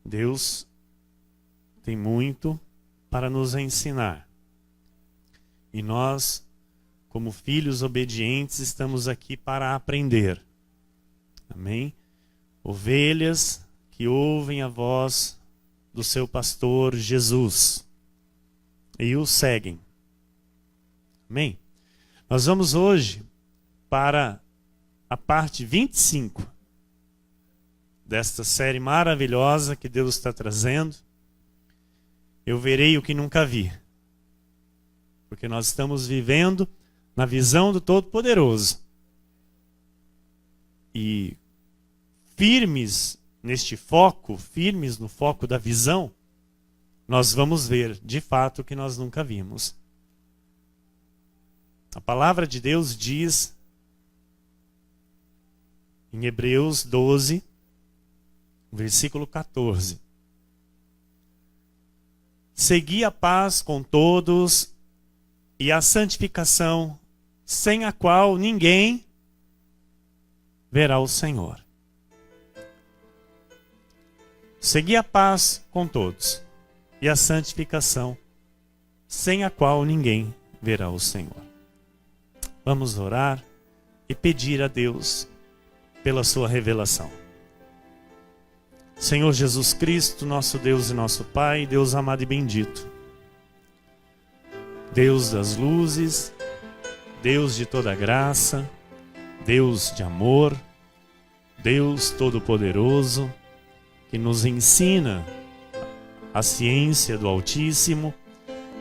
Deus tem muito para nos ensinar. E nós, como filhos obedientes, estamos aqui para aprender. Amém? Ovelhas que ouvem a voz do seu pastor Jesus e o seguem. Amém? Nós vamos hoje para a parte 25 desta série maravilhosa que Deus está trazendo. Eu verei o que nunca vi. Porque nós estamos vivendo na visão do Todo-Poderoso. E firmes neste foco, firmes no foco da visão, nós vamos ver de fato o que nós nunca vimos. A palavra de Deus diz em Hebreus 12, versículo 14: segui a paz com todos e a santificação, sem a qual ninguém verá o Senhor. Segui a paz com todos e a santificação, sem a qual ninguém verá o Senhor. Vamos orar e pedir a Deus pela sua revelação. Senhor Jesus Cristo, nosso Deus e nosso Pai, Deus amado e bendito, Deus das luzes, Deus de toda graça, Deus de amor, Deus Todo-Poderoso, que nos ensina a ciência do Altíssimo,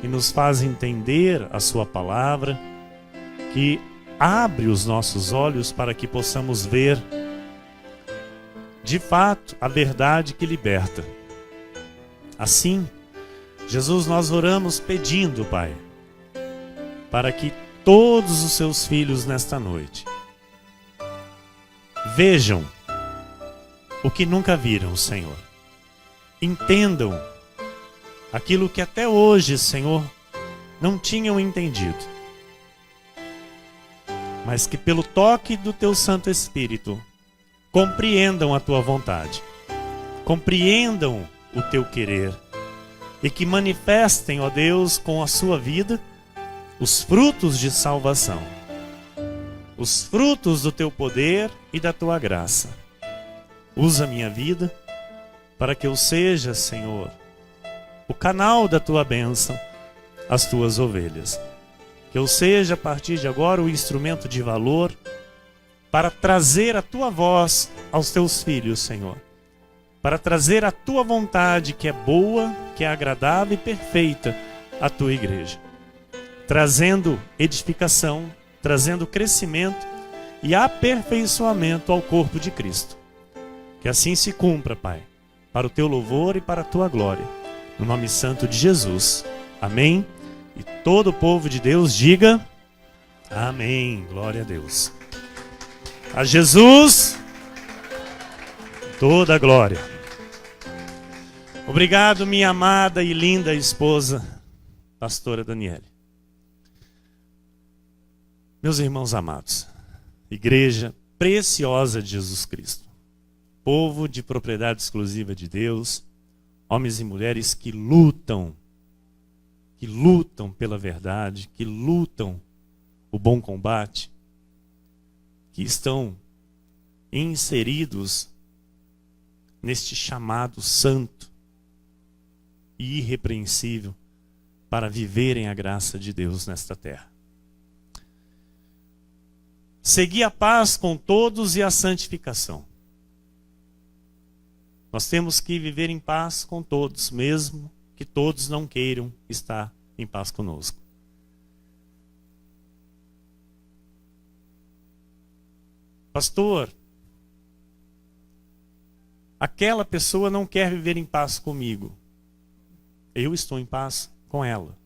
que nos faz entender a sua palavra, que abre os nossos olhos para que possamos ver de fato a verdade que liberta. Assim, Jesus, nós oramos pedindo, Pai, para que todos os seus filhos nesta noite vejam o que nunca viram, Senhor. Entendam aquilo que até hoje, Senhor, não tinham entendido. Mas que pelo toque do Teu Santo Espírito compreendam a Tua vontade, compreendam o Teu querer e que manifestem, ó Deus, com a sua vida os frutos de salvação, os frutos do Teu poder e da Tua graça. Usa minha vida para que eu seja, Senhor, o canal da Tua bênção às Tuas ovelhas. Que eu seja, a partir de agora, o instrumento de valor para trazer a Tua voz aos Teus filhos, Senhor. Para trazer a Tua vontade, que é boa, que é agradável e perfeita, à Tua igreja. Trazendo edificação, trazendo crescimento e aperfeiçoamento ao corpo de Cristo. Que assim se cumpra, Pai, para o Teu louvor e para a Tua glória. No nome santo de Jesus. Amém. E todo o povo de Deus diga amém. Glória a Deus. A Jesus toda a glória. Obrigado, minha amada e linda esposa, pastora Daniele. Meus irmãos amados, igreja preciosa de Jesus Cristo, povo de propriedade exclusiva de Deus, homens e mulheres que lutam pela verdade, que lutam o bom combate, que estão inseridos neste chamado santo e irrepreensível para viverem a graça de Deus nesta terra. Segui a paz com todos e a santificação. Nós temos que viver em paz com todos, mesmo que todos não queiram estar em paz conosco. Pastor, aquela pessoa não quer viver em paz comigo. Eu estou em paz com ela.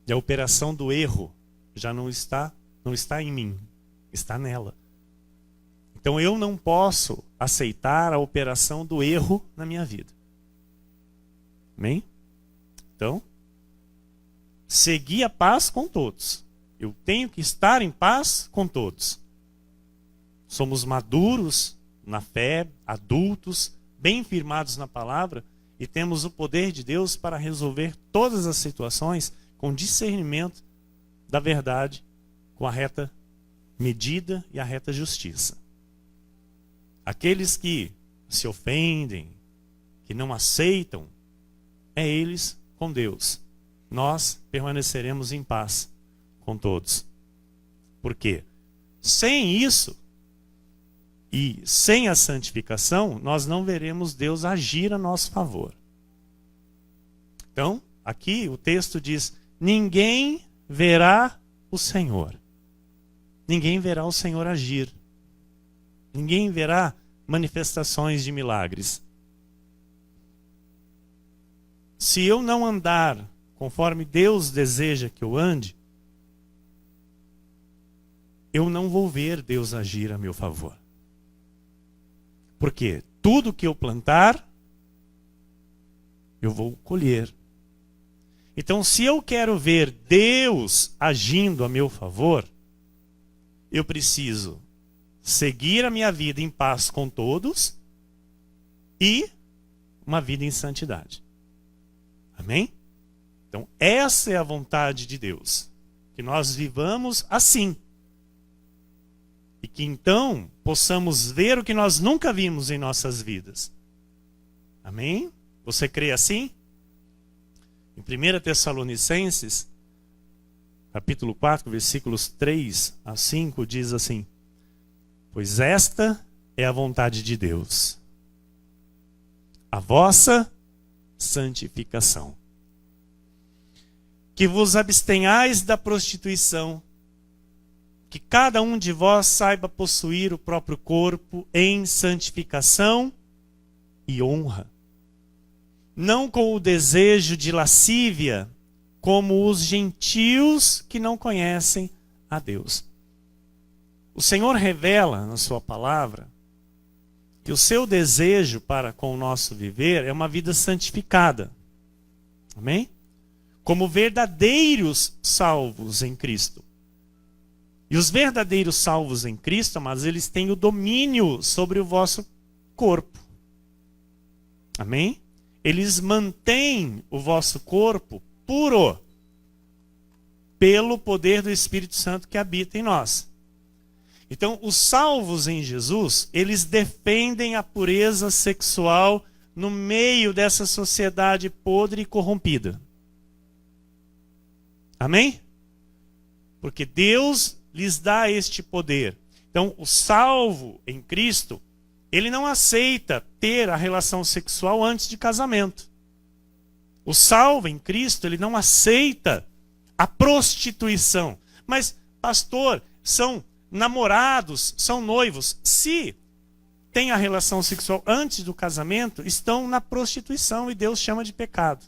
E a operação do erro já não está em mim, está nela. Então eu não posso aceitar a operação do erro na minha vida. Amém? Então, seguir a paz com todos. Eu tenho que estar em paz com todos. Somos maduros na fé, adultos, bem firmados na palavra, e temos o poder de Deus para resolver todas as situações com discernimento da verdade, com a reta medida e a reta justiça. Aqueles que se ofendem, que não aceitam, é eles com Deus. Nós permaneceremos em paz com todos. Por quê? Sem isso e sem a santificação, nós não veremos Deus agir a nosso favor. Então, aqui o texto diz: ninguém verá o Senhor. Ninguém verá o Senhor agir. Ninguém verá manifestações de milagres. Se eu não andar conforme Deus deseja que eu ande, eu não vou ver Deus agir a meu favor. Porque tudo que eu plantar, eu vou colher. Então, se eu quero ver Deus agindo a meu favor, eu preciso seguir a minha vida em paz com todos e uma vida em santidade. Amém? Então, essa é a vontade de Deus. Que nós vivamos assim. E que então possamos ver o que nós nunca vimos em nossas vidas. Amém? Você crê assim? Em 1 Tessalonicenses, capítulo 4, versículos 3 a 5, diz assim: pois esta é a vontade de Deus, a vossa santificação, que vos abstenhais da prostituição, que cada um de vós saiba possuir o próprio corpo em santificação e honra, não com o desejo de lascívia, como os gentios que não conhecem a Deus. O Senhor revela na sua palavra que o seu desejo para com o nosso viver é uma vida santificada. Amém? Como verdadeiros salvos em Cristo. E os verdadeiros salvos em Cristo, mas eles têm o domínio sobre o vosso corpo. Amém? Eles mantêm o vosso corpo puro pelo poder do Espírito Santo que habita em nós. Então, os salvos em Jesus, eles defendem a pureza sexual no meio dessa sociedade podre e corrompida. Amém? Porque Deus lhes dá este poder. Então, o salvo em Cristo, ele não aceita ter a relação sexual antes de casamento. O salvo em Cristo, ele não aceita a prostituição. Mas, pastor, são namorados, são noivos. Se tem a relação sexual antes do casamento, estão na prostituição e Deus chama de pecado.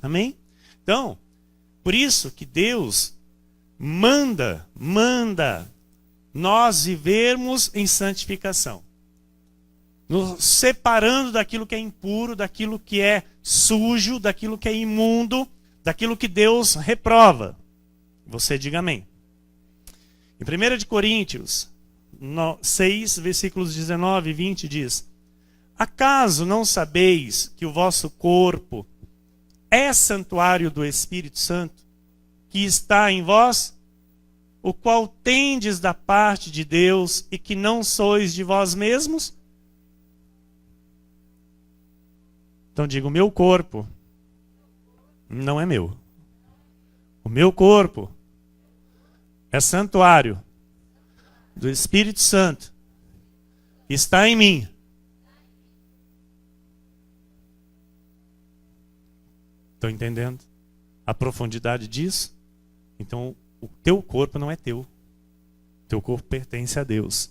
Amém? Então, por isso que Deus manda nós vivermos em santificação. Nos separando daquilo que é impuro, daquilo que é sujo, daquilo que é imundo, daquilo que Deus reprova. Você diga amém. Em 1 Coríntios 6, versículos 19 e 20 diz: acaso não sabeis que o vosso corpo é santuário do Espírito Santo, que está em vós, o qual tendes da parte de Deus e que não sois de vós mesmos? Então diga: o meu corpo não é meu. O meu corpo é santuário do Espírito Santo, que está em mim. Estão entendendo a profundidade disso? Então, o teu corpo não é teu. O teu corpo pertence a Deus.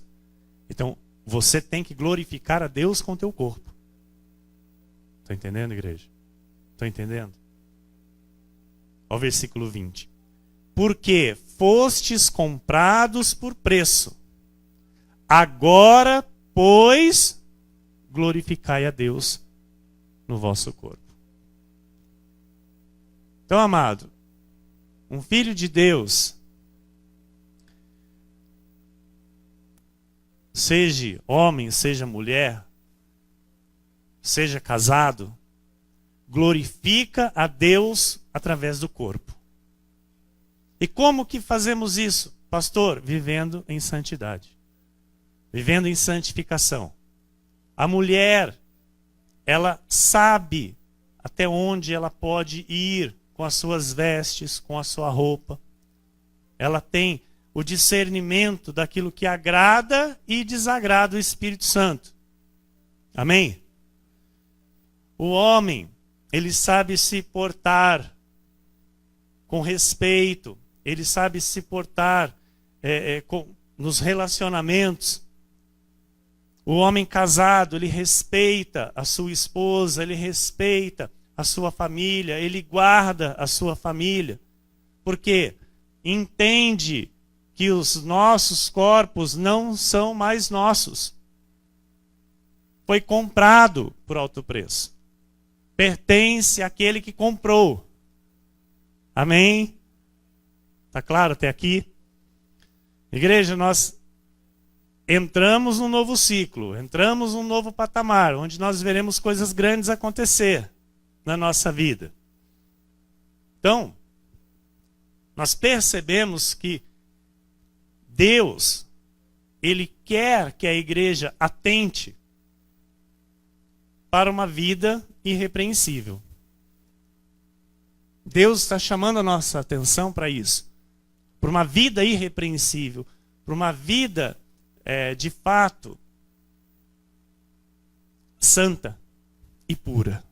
Então, você tem que glorificar a Deus com o teu corpo. Estão entendendo, igreja? Estão entendendo? Olha o versículo 20. Porque fostes comprados por preço. Agora, pois, glorificai a Deus no vosso corpo. Então, amado, um filho de Deus seja homem, seja mulher, seja casado, glorifica a Deus através do corpo. E como que fazemos isso, pastor? Vivendo em santidade, vivendo em santificação. A mulher, ela sabe até onde ela pode ir com as suas vestes, com a sua roupa. Ela tem o discernimento daquilo que agrada e desagrada o Espírito Santo. Amém? O homem, ele sabe se portar com respeito, ele sabe se portar nos relacionamentos. O homem casado, ele respeita a sua esposa, ele respeita a sua família, ele guarda a sua família, porque entende que os nossos corpos não são mais nossos. Foi comprado por alto preço. Pertence àquele que comprou. Amém? Está claro até aqui? Igreja, nós entramos num novo ciclo, entramos num novo patamar, onde nós veremos coisas grandes acontecer na nossa vida. Então, nós percebemos que Deus, Ele quer que a igreja atente para uma vida irrepreensível. Deus está chamando a nossa atenção para isso. Para uma vida irrepreensível. Para uma vida, de fato, santa e pura.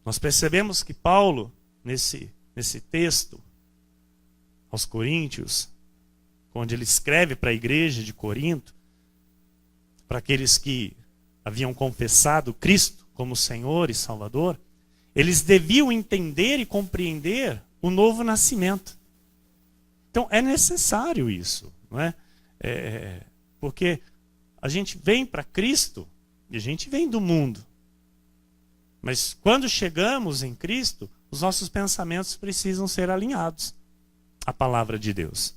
Nós percebemos que Paulo, nesse texto, aos Coríntios, onde ele escreve para a igreja de Corinto, para aqueles que haviam confessado Cristo como Senhor e Salvador, eles deviam entender e compreender o novo nascimento. Então é necessário isso, não é? Porque a gente vem para Cristo e a gente vem do mundo. Mas quando chegamos em Cristo, os nossos pensamentos precisam ser alinhados à palavra de Deus.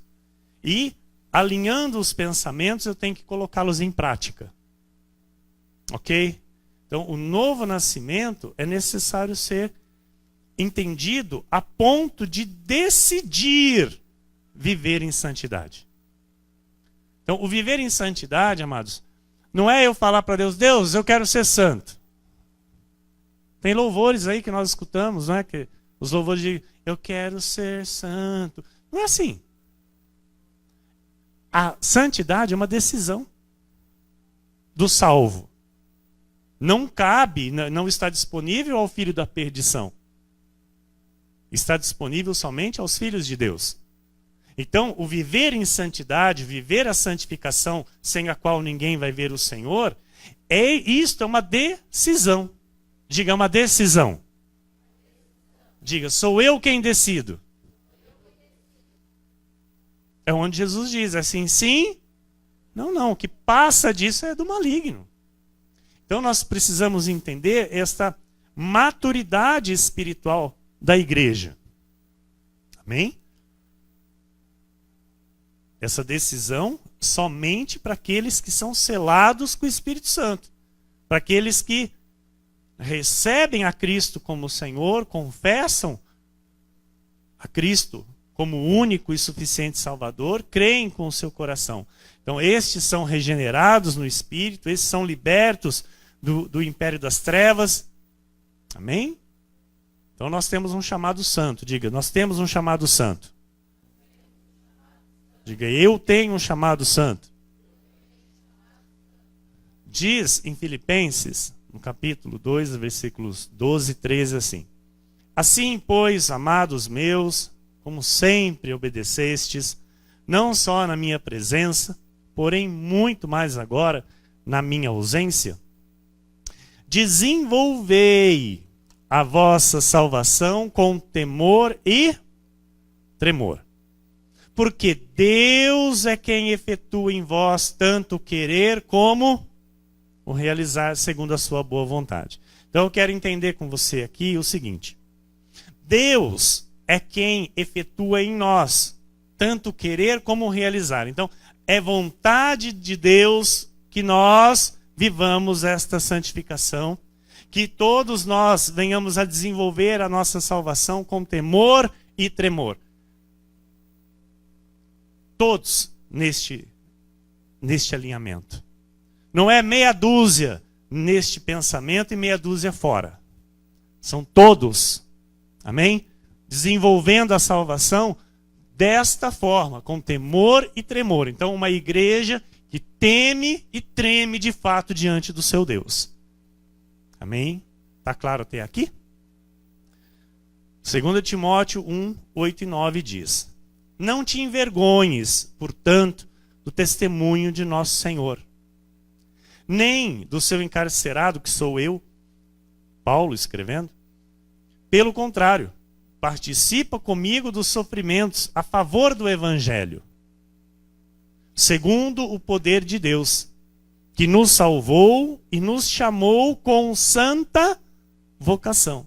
E, alinhando os pensamentos, eu tenho que colocá-los em prática. Ok? Então, o novo nascimento é necessário ser entendido a ponto de decidir viver em santidade. Então, o viver em santidade, amados, não é eu falar para Deus, Deus, eu quero ser santo. Tem louvores aí que nós escutamos, não é? Que os louvores de eu quero ser santo. Não é assim. A santidade é uma decisão do salvo. Não cabe, não está disponível ao filho da perdição. Está disponível somente aos filhos de Deus. Então, o viver em santidade, viver a santificação sem a qual ninguém vai ver o Senhor, isto é uma decisão. Diga, uma decisão. Diga, sou eu quem decido. É onde Jesus diz, assim, sim, não. O que passa disso é do maligno. Então nós precisamos entender esta maturidade espiritual da igreja. Amém? Essa decisão somente para aqueles que são selados com o Espírito Santo. Para aqueles que recebem a Cristo como Senhor, confessam a Cristo como único e suficiente Salvador, creem com o seu coração. Então estes são regenerados no Espírito, estes são libertos do império das trevas. Amém? Então nós temos um chamado santo. Diga, nós temos um chamado santo. Diga, eu tenho um chamado santo. Diz em Filipenses, no capítulo 2, versículos 12 e 13, assim: assim, pois, amados meus, como sempre obedecestes, não só na minha presença, porém muito mais agora na minha ausência, desenvolvei a vossa salvação com temor e tremor. Porque Deus é quem efetua em vós tanto o querer como o realizar segundo a sua boa vontade. Então eu quero entender com você aqui o seguinte: Deus é quem efetua em nós tanto o querer como o realizar. Então é vontade de Deus que nós vivamos esta santificação, que todos nós venhamos a desenvolver a nossa salvação com temor e tremor. Todos neste alinhamento. Não é meia dúzia neste pensamento e meia dúzia fora. São todos, amém? Desenvolvendo a salvação desta forma, com temor e tremor. Então, uma igreja que teme e treme de fato diante do seu Deus. Amém? Está claro até aqui? 2 Timóteo 1, 8 e 9 diz: Não te envergonhes, portanto, do testemunho de nosso Senhor, nem do seu encarcerado, que sou eu, Paulo escrevendo. Pelo contrário, participa comigo dos sofrimentos a favor do Evangelho, segundo o poder de Deus, que nos salvou e nos chamou com santa vocação.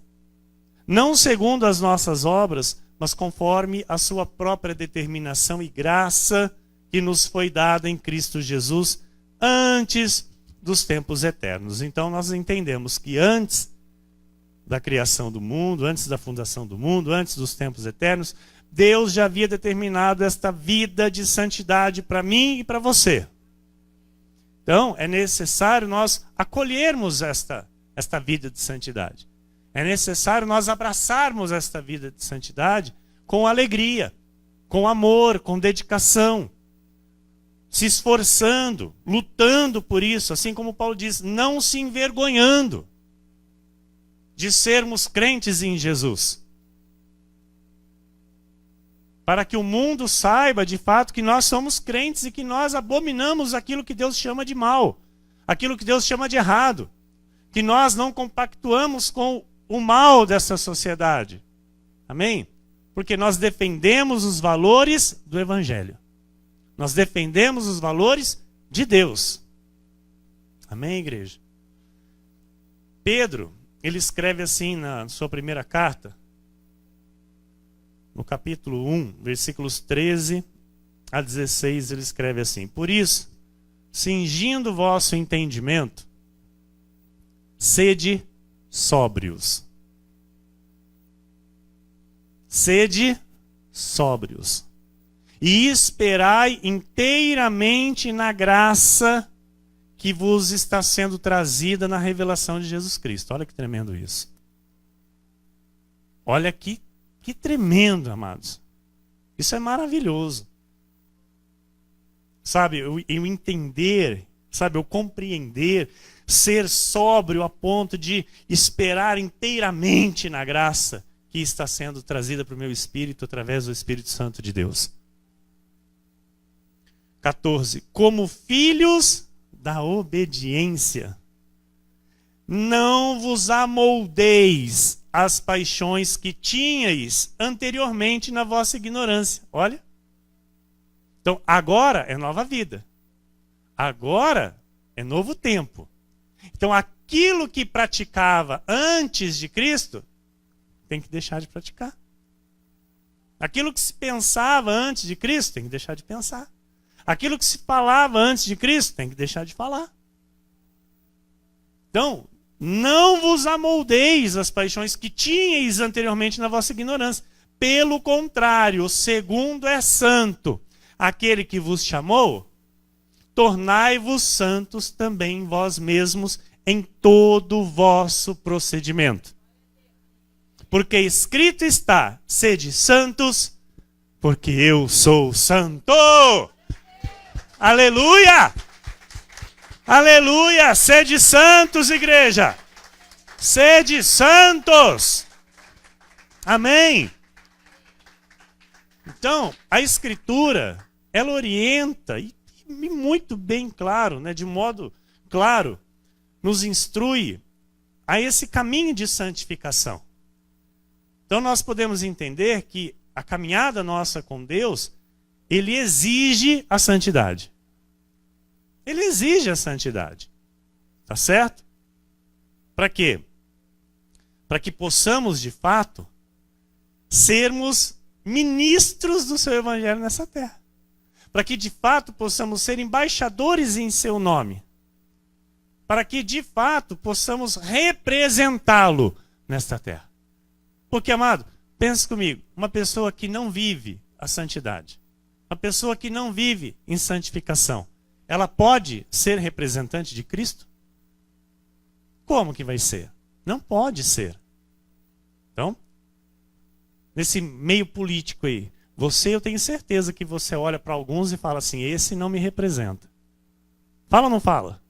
Não segundo as nossas obras, mas conforme a sua própria determinação e graça que nos foi dada em Cristo Jesus antes dos tempos eternos. Então nós entendemos que antes da criação do mundo, antes da fundação do mundo, antes dos tempos eternos, Deus já havia determinado esta vida de santidade para mim e para você. Então, é necessário nós acolhermos esta vida de santidade. É necessário nós abraçarmos esta vida de santidade com alegria, com amor, com dedicação, se esforçando, lutando por isso, assim como Paulo diz, não se envergonhando de sermos crentes em Jesus. Para que o mundo saiba de fato que nós somos crentes e que nós abominamos aquilo que Deus chama de mal, aquilo que Deus chama de errado, que nós não compactuamos com o mal dessa sociedade. Amém? Porque nós defendemos os valores do Evangelho. Nós defendemos os valores de Deus. Amém, igreja? Pedro, ele escreve assim na sua primeira carta, no capítulo 1, versículos 13 a 16, ele escreve assim: Por isso, cingindo o vosso entendimento, sede sóbrios. Sede sóbrios. E esperai inteiramente na graça que vos está sendo trazida na revelação de Jesus Cristo. Olha que tremendo isso. Olha que tremendo, amados. Isso é maravilhoso. Sabe, eu entender, sabe, eu compreender, ser sóbrio a ponto de esperar inteiramente na graça que está sendo trazida para o meu espírito através do Espírito Santo de Deus. 14. Como filhos da obediência, não vos amoldeis as paixões que tinhais anteriormente na vossa ignorância. Olha. Então, agora é nova vida. Agora é novo tempo. Então, aquilo que praticava antes de Cristo, tem que deixar de praticar. Aquilo que se pensava antes de Cristo, tem que deixar de pensar. Aquilo que se falava antes de Cristo, tem que deixar de falar. Então, não vos amoldeis as paixões que tinhais anteriormente na vossa ignorância. Pelo contrário, o segundo é santo. Aquele que vos chamou, tornai-vos santos também vós mesmos em todo o vosso procedimento. Porque escrito está, sede santos, porque eu sou santo. Aleluia! Aleluia! Sede santos, igreja! Sede santos! Amém! Então, a Escritura, ela orienta, e muito bem claro, né, de modo claro, nos instrui a esse caminho de santificação. Então, nós podemos entender que a caminhada nossa com Deus, ele exige a santidade. Ele exige a santidade. Tá certo? Para quê? Para que possamos, de fato, sermos ministros do seu evangelho nessa terra. para que de fato possamos ser embaixadores em seu nome, para que de fato possamos representá-lo nesta terra. Porque, amado, pense comigo, uma pessoa que não vive a santidade, uma pessoa que não vive em santificação, ela pode ser representante de Cristo? Como que vai ser? Não pode ser. Então, nesse meio político aí, eu tenho certeza que você olha para alguns e fala assim, esse não me representa. Fala ou não fala?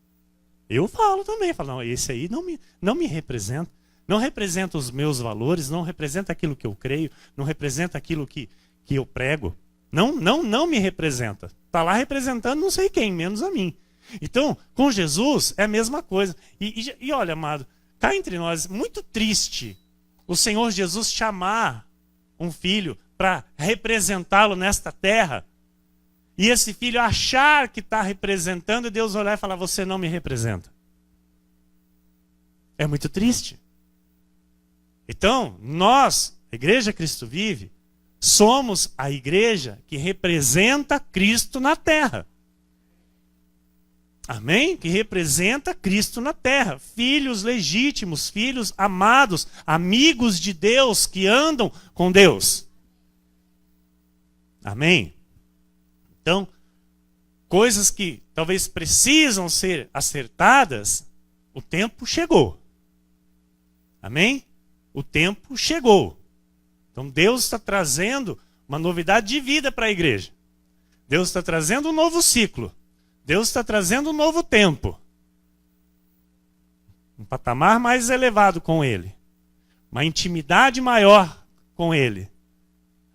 Eu falo também, falo, não, esse aí não me representa. Não representa os meus valores, não representa aquilo que eu creio, não representa aquilo que eu prego. Não me representa. Está lá representando não sei quem, menos a mim. Então, com Jesus é a mesma coisa. E olha, amado, cá entre nós, muito triste o Senhor Jesus chamar um filho para representá-lo nesta terra, e esse filho achar que está representando, e Deus olhar e falar, você não me representa. É muito triste. Então, nós, a Igreja Cristo Vive, somos a igreja que representa Cristo na terra. Amém? Que representa Cristo na terra. Filhos legítimos, filhos amados, amigos de Deus que andam com Deus. Amém? Então, coisas que talvez precisam ser acertadas, o tempo chegou. Amém? O tempo chegou. Então Deus está trazendo uma novidade de vida para a igreja. Deus está trazendo um novo ciclo. Deus está trazendo um novo tempo. Um patamar mais elevado com Ele. Uma intimidade maior com Ele.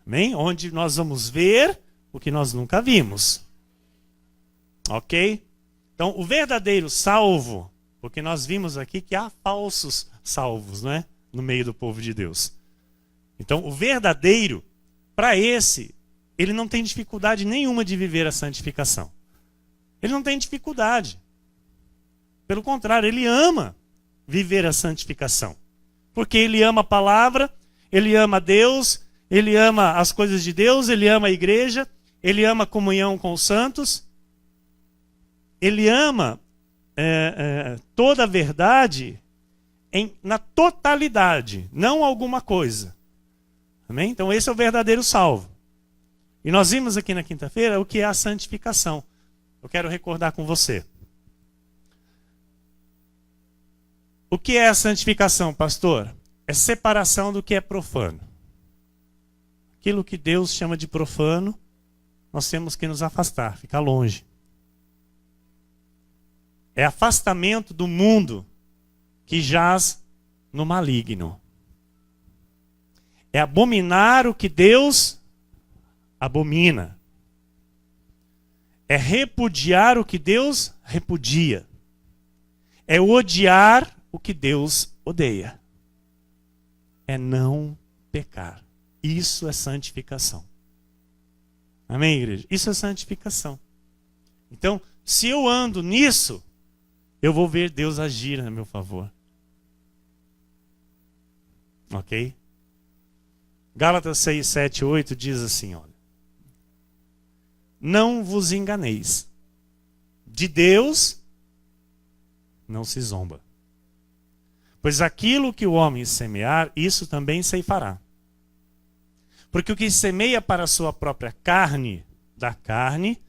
Amém? Onde nós vamos ver o que nós nunca vimos. Ok? Então, o verdadeiro salvo, porque nós vimos aqui que há falsos salvos, não é? No meio do povo de Deus. Então, o verdadeiro, para esse, ele não tem dificuldade nenhuma de viver a santificação. Ele não tem dificuldade. Pelo contrário, ele ama viver a santificação. Porque ele ama a palavra, ele ama Deus, ele ama as coisas de Deus, ele ama a igreja, ele ama a comunhão com os santos, ele ama toda a verdade na totalidade, não alguma coisa. Amém? Então esse é o verdadeiro salvo. E nós vimos aqui na quinta-feira o que é a santificação. Eu quero recordar com você. O que é a santificação, pastor? É separação do que é profano. Aquilo que Deus chama de profano, nós temos que nos afastar, ficar longe. É afastamento do mundo que jaz no maligno. É abominar o que Deus abomina. É repudiar o que Deus repudia. É odiar o que Deus odeia. É não pecar. Isso é santificação. Amém, igreja? Isso é santificação. Então, se eu ando nisso, eu vou ver Deus agir a meu favor. Ok? Gálatas 6, 7, 8 diz assim, olha. Não vos enganeis. De Deus não se zomba. Pois aquilo que o homem semear, isso também ceifará. Porque o que semeia para a sua própria carne, da carne,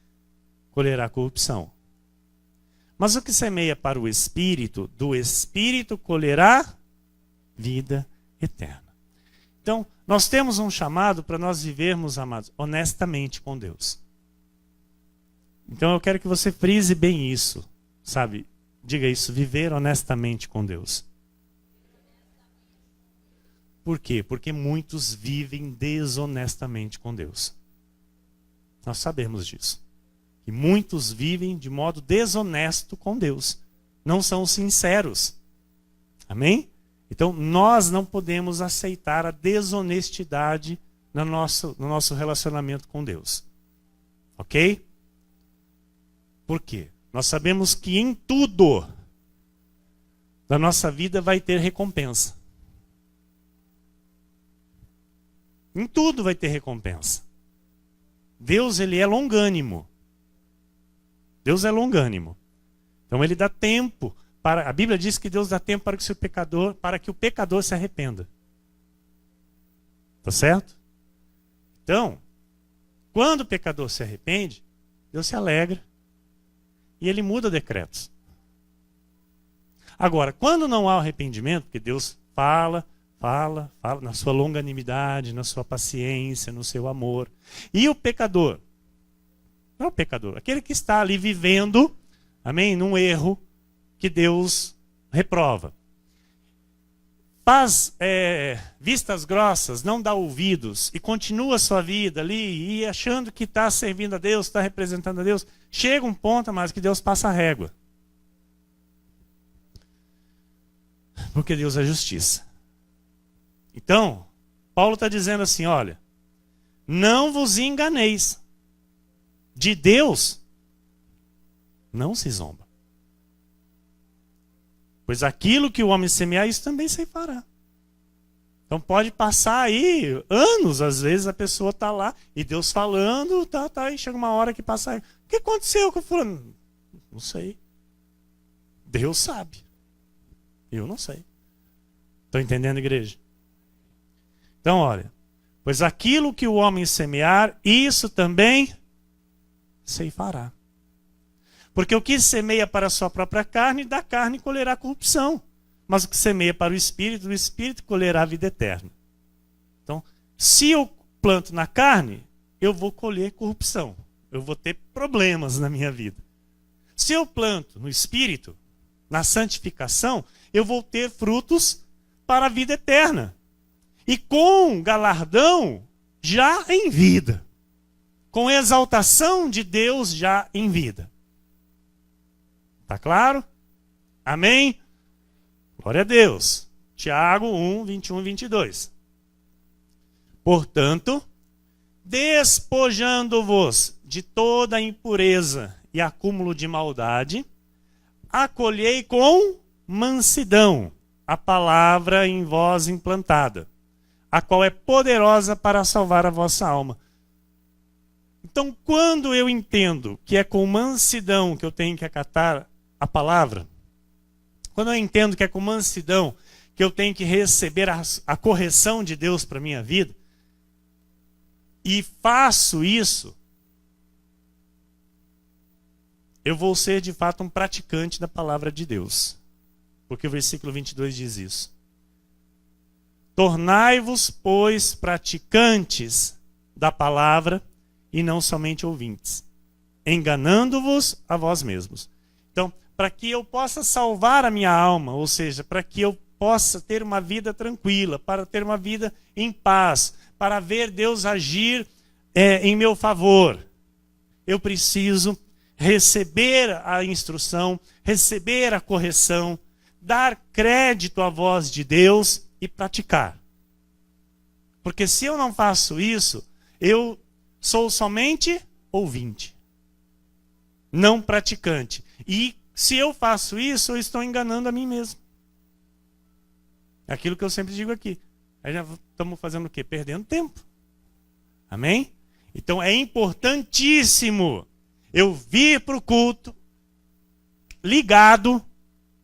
colherá corrupção. Mas o que semeia para o Espírito, do Espírito colherá vida eterna. Então, nós temos um chamado para nós vivermos, amados, honestamente com Deus. Então eu quero que você frise bem isso, sabe? Diga isso, viver honestamente com Deus. Por quê? Porque muitos vivem desonestamente com Deus. Nós sabemos disso. E muitos vivem de modo desonesto com Deus. Não são sinceros. Amém? Então nós não podemos aceitar a desonestidade no nosso relacionamento com Deus. Ok? Por quê? Nós sabemos que em tudo da nossa vida vai ter recompensa. Em tudo vai ter recompensa. Deus, ele é longânimo. Deus é longânimo. Então ele dá tempo para. A Bíblia diz que Deus dá tempo para que o pecador se arrependa. Tá certo? Então, quando o pecador se arrepende, Deus se alegra e ele muda decretos. Agora, quando não há arrependimento, porque Deus fala na sua longanimidade, na sua paciência, no seu amor. E o pecador? Não é o pecador, aquele que está ali vivendo, amém, num erro que Deus reprova. Faz vistas grossas, não dá ouvidos e continua a sua vida ali e achando que está servindo a Deus, está representando a Deus. Chega um ponto, mas que Deus passa a régua. Porque Deus é justiça. Então, Paulo está dizendo assim, olha, não vos enganeis. De Deus não se zomba. Pois aquilo que o homem semear, isso também ceifará. Então pode passar aí anos, às vezes a pessoa está lá, e Deus falando, e chega uma hora que passa aí. O que aconteceu com o fulano? Não sei. Deus sabe. Eu não sei. Estão entendendo, igreja? Então, olha, pois aquilo que o homem semear, isso também ceifará. Porque o que semeia para a sua própria carne, da carne colherá corrupção. Mas o que semeia para o Espírito colherá a vida eterna. Então, se eu planto na carne, eu vou colher corrupção. Eu vou ter problemas na minha vida. Se eu planto no Espírito, na santificação, eu vou ter frutos para a vida eterna. E com galardão já em vida. Com exaltação de Deus já em vida. Está claro? Amém? Glória a Deus. Tiago 1, 21 e 22. Portanto, despojando-vos de toda a impureza e acúmulo de maldade, acolhei com mansidão a palavra em vós implantada, a qual é poderosa para salvar a vossa alma. Então, quando eu entendo que é com mansidão que eu tenho que acatar a palavra, quando eu entendo que é com mansidão que eu tenho que receber a correção de Deus para a minha vida, e faço isso, eu vou ser de fato um praticante da palavra de Deus. Porque o versículo 22 diz isso. Tornai-vos, pois, praticantes da palavra e não somente ouvintes, enganando-vos a vós mesmos. Então, para que eu possa salvar a minha alma, ou seja, para que eu possa ter uma vida tranquila, para ter uma vida em paz, para ver Deus agir em meu favor, eu preciso receber a instrução, receber a correção, dar crédito à voz de Deus e praticar. Porque se eu não faço isso, eu sou somente ouvinte, não praticante. E se eu faço isso, eu estou enganando a mim mesmo. É aquilo que eu sempre digo aqui. Aí já estamos fazendo o quê? Perdendo tempo. Amém? Então é importantíssimo eu vir para o culto ligado,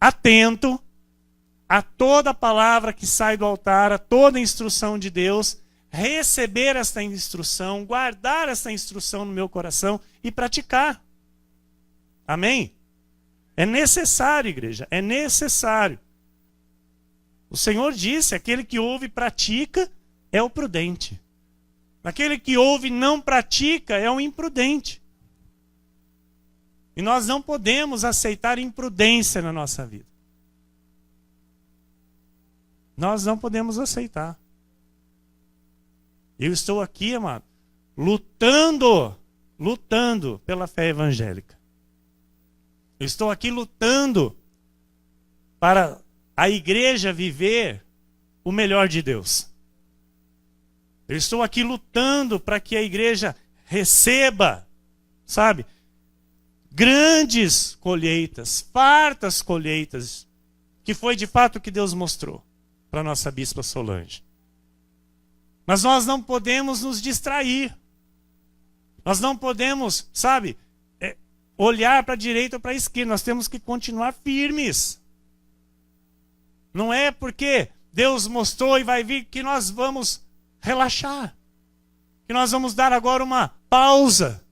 atento a toda a palavra que sai do altar, a toda a instrução de Deus, receber esta instrução, guardar esta instrução no meu coração e praticar. Amém? É necessário, igreja, é necessário. O Senhor disse, aquele que ouve e pratica é o prudente. Aquele que ouve e não pratica é o imprudente. E nós não podemos aceitar imprudência na nossa vida. Nós não podemos aceitar. Eu estou aqui, amado, lutando pela fé evangélica. Eu estou aqui lutando para a igreja viver o melhor de Deus. Eu estou aqui lutando para que a igreja receba, sabe, grandes colheitas, fartas colheitas, que foi de fato o que Deus mostrou para a nossa bispa Solange. Mas nós não podemos nos distrair. Nós não podemos, sabe, olhar para a direita ou para a esquerda, nós temos que continuar firmes. Não é porque Deus mostrou e vai vir que nós vamos relaxar, que nós vamos dar agora uma pausa.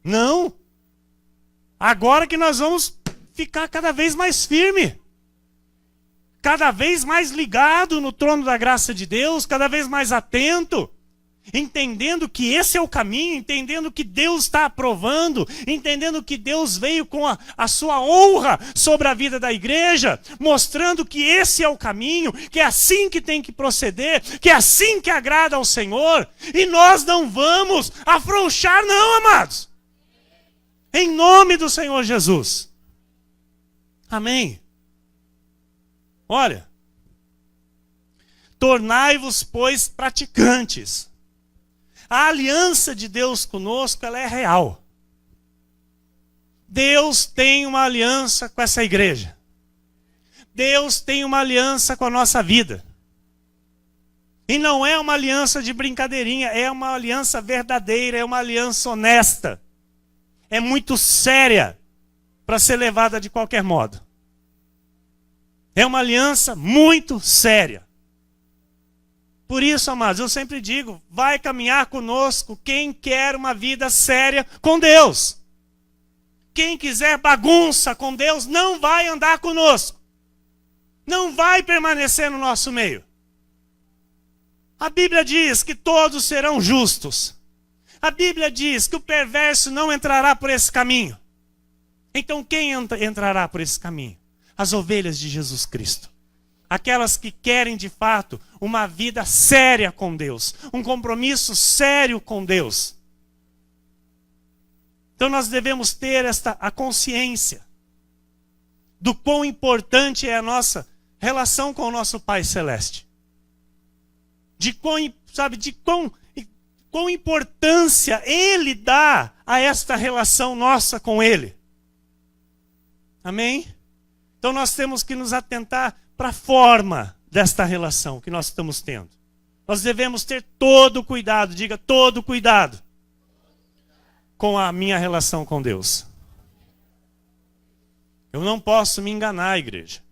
Não. Agora que nós vamos ficar cada vez mais firme, cada vez mais ligado no trono da graça de Deus, cada vez mais atento, entendendo que esse é o caminho, entendendo que Deus está aprovando, entendendo que Deus veio com a sua honra sobre a vida da igreja, mostrando que esse é o caminho, que é assim que tem que proceder, que é assim que agrada ao Senhor. E nós não vamos afrouxar não, amados. Em nome do Senhor Jesus. Amém. Olha. Tornai-vos, pois, praticantes. A aliança de Deus conosco, ela é real. Deus tem uma aliança com essa igreja. Deus tem uma aliança com a nossa vida. E não é uma aliança de brincadeirinha, é uma aliança verdadeira, é uma aliança honesta. É muito séria para ser levada de qualquer modo. É uma aliança muito séria. Por isso, amados, eu sempre digo, vai caminhar conosco quem quer uma vida séria com Deus. Quem quiser bagunça com Deus não vai andar conosco. Não vai permanecer no nosso meio. A Bíblia diz que todos serão justos. A Bíblia diz que o perverso não entrará por esse caminho. Então quem entrará por esse caminho? As ovelhas de Jesus Cristo. Aquelas que querem de fato uma vida séria com Deus. Um compromisso sério com Deus. Então nós devemos ter a consciência do quão importante é a nossa relação com o nosso Pai Celeste. De quão importância Ele dá a esta relação nossa com Ele. Amém? Então nós temos que nos atentar para a forma desta relação que nós estamos tendo. Nós devemos ter todo cuidado, diga todo cuidado, com a minha relação com Deus. Eu não posso me enganar, igreja.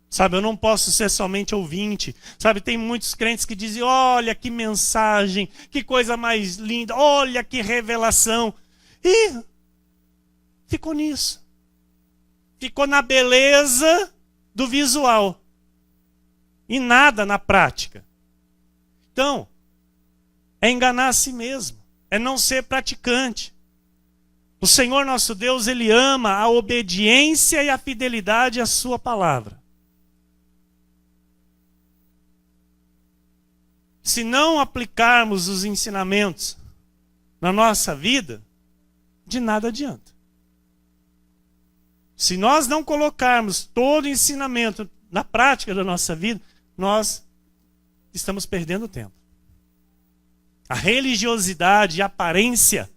Sabe, eu não posso ser somente ouvinte. Sabe, tem muitos crentes que dizem, olha que mensagem, que coisa mais linda, olha que revelação. E ficou nisso. Ficou na beleza do visual. E nada na prática. Então, é enganar a si mesmo. É não ser praticante. O Senhor nosso Deus, Ele ama a obediência e a fidelidade à sua palavra. Se não aplicarmos os ensinamentos na nossa vida, de nada adianta. Se nós não colocarmos todo o ensinamento na prática da nossa vida, nós estamos perdendo tempo. A religiosidade e a aparência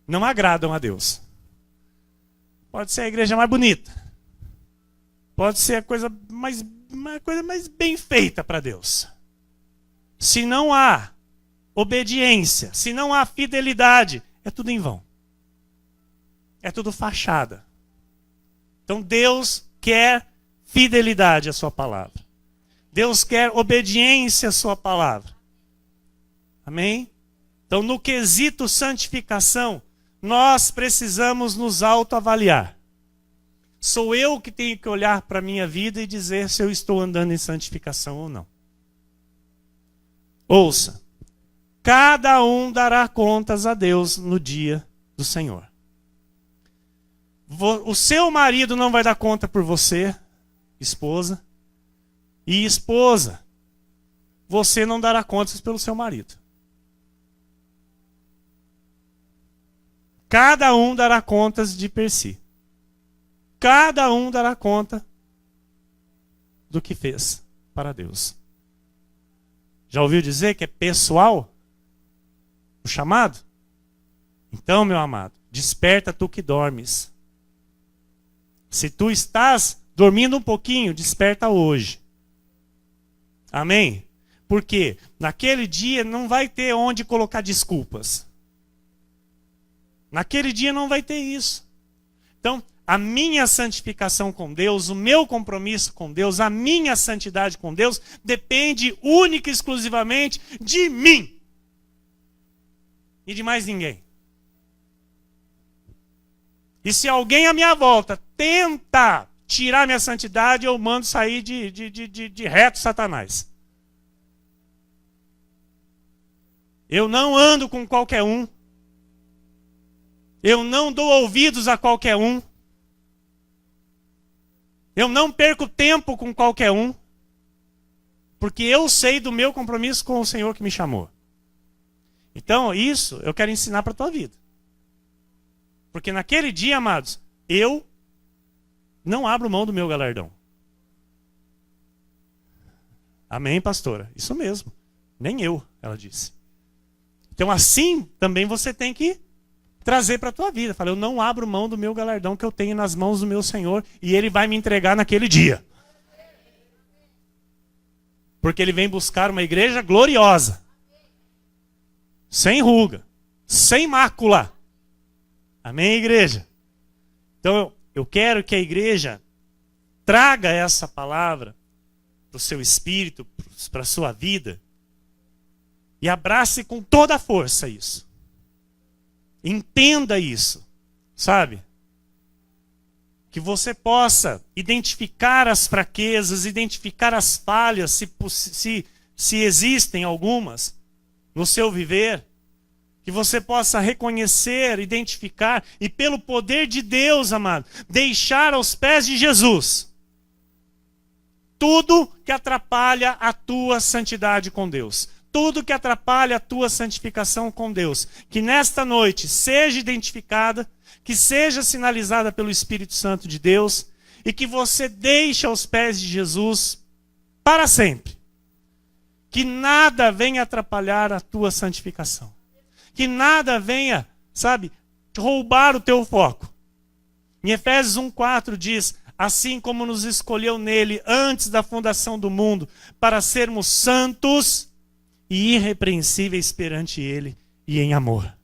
não agradam a Deus. Pode ser a igreja mais bonita. Pode ser uma coisa mais bem feita para Deus. Se não há obediência, se não há fidelidade, é tudo em vão. É tudo fachada. Então Deus quer fidelidade à sua palavra. Deus quer obediência à sua palavra. Amém? Então no quesito santificação, nós precisamos nos autoavaliar. Sou eu que tenho que olhar para a minha vida e dizer se eu estou andando em santificação ou não. Ouça, cada um dará contas a Deus no dia do Senhor. O seu marido não vai dar conta por você, esposa. E esposa, você não dará contas pelo seu marido. Cada um dará contas de per si. Cada um dará conta do que fez para Deus. Já ouviu dizer que é pessoal o chamado? Então, meu amado, desperta tu que dormes. Se tu estás dormindo um pouquinho, desperta hoje. Amém? Porque naquele dia não vai ter onde colocar desculpas. Naquele dia não vai ter isso. Então, a minha santificação com Deus, o meu compromisso com Deus, a minha santidade com Deus, depende única e exclusivamente de mim. E de mais ninguém. E se alguém à minha volta tenta tirar minha santidade, eu mando sair de reto Satanás. Eu não ando com qualquer um. Eu não dou ouvidos a qualquer um. Eu não perco tempo com qualquer um. Porque eu sei do meu compromisso com o Senhor que me chamou. Então, isso eu quero ensinar para a tua vida. Porque naquele dia, amados, eu não abro mão do meu galardão. Amém, pastora? Isso mesmo. Nem eu, ela disse. Então, assim, também você tem que trazer para a tua vida. Fala, eu não abro mão do meu galardão que eu tenho nas mãos do meu Senhor e Ele vai me entregar naquele dia. Porque Ele vem buscar uma igreja gloriosa. Sem ruga. Sem mácula. Amém, igreja? Então, eu quero que a igreja traga essa palavra para o seu espírito, para a sua vida. E abrace com toda a força isso. Entenda isso, sabe? Que você possa identificar as fraquezas, identificar as falhas, se existem algumas no seu viver. Que você possa reconhecer, identificar e pelo poder de Deus, amado, deixar aos pés de Jesus tudo que atrapalha a tua santidade com Deus. Tudo que atrapalha a tua santificação com Deus, que nesta noite seja identificada, que seja sinalizada pelo Espírito Santo de Deus, e que você deixe aos pés de Jesus para sempre. Que nada venha atrapalhar a tua santificação. Que nada venha, sabe, roubar o teu foco. Em Efésios 1,4 diz, assim como nos escolheu nele antes da fundação do mundo, para sermos santos e irrepreensíveis perante Ele e em amor.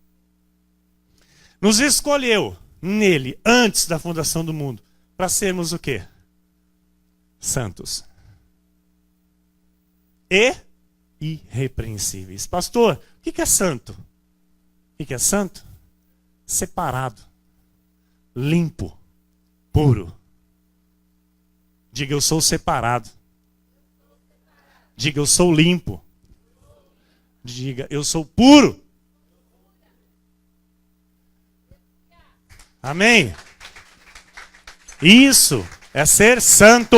Nos escolheu nele antes da fundação do mundo para sermos o quê? Santos. E irrepreensíveis. Pastor, o que é santo? O que é santo? Separado. Limpo. Puro. Diga, eu sou separado. Diga, eu sou limpo. Diga, eu sou puro. Amém? Isso é ser santo.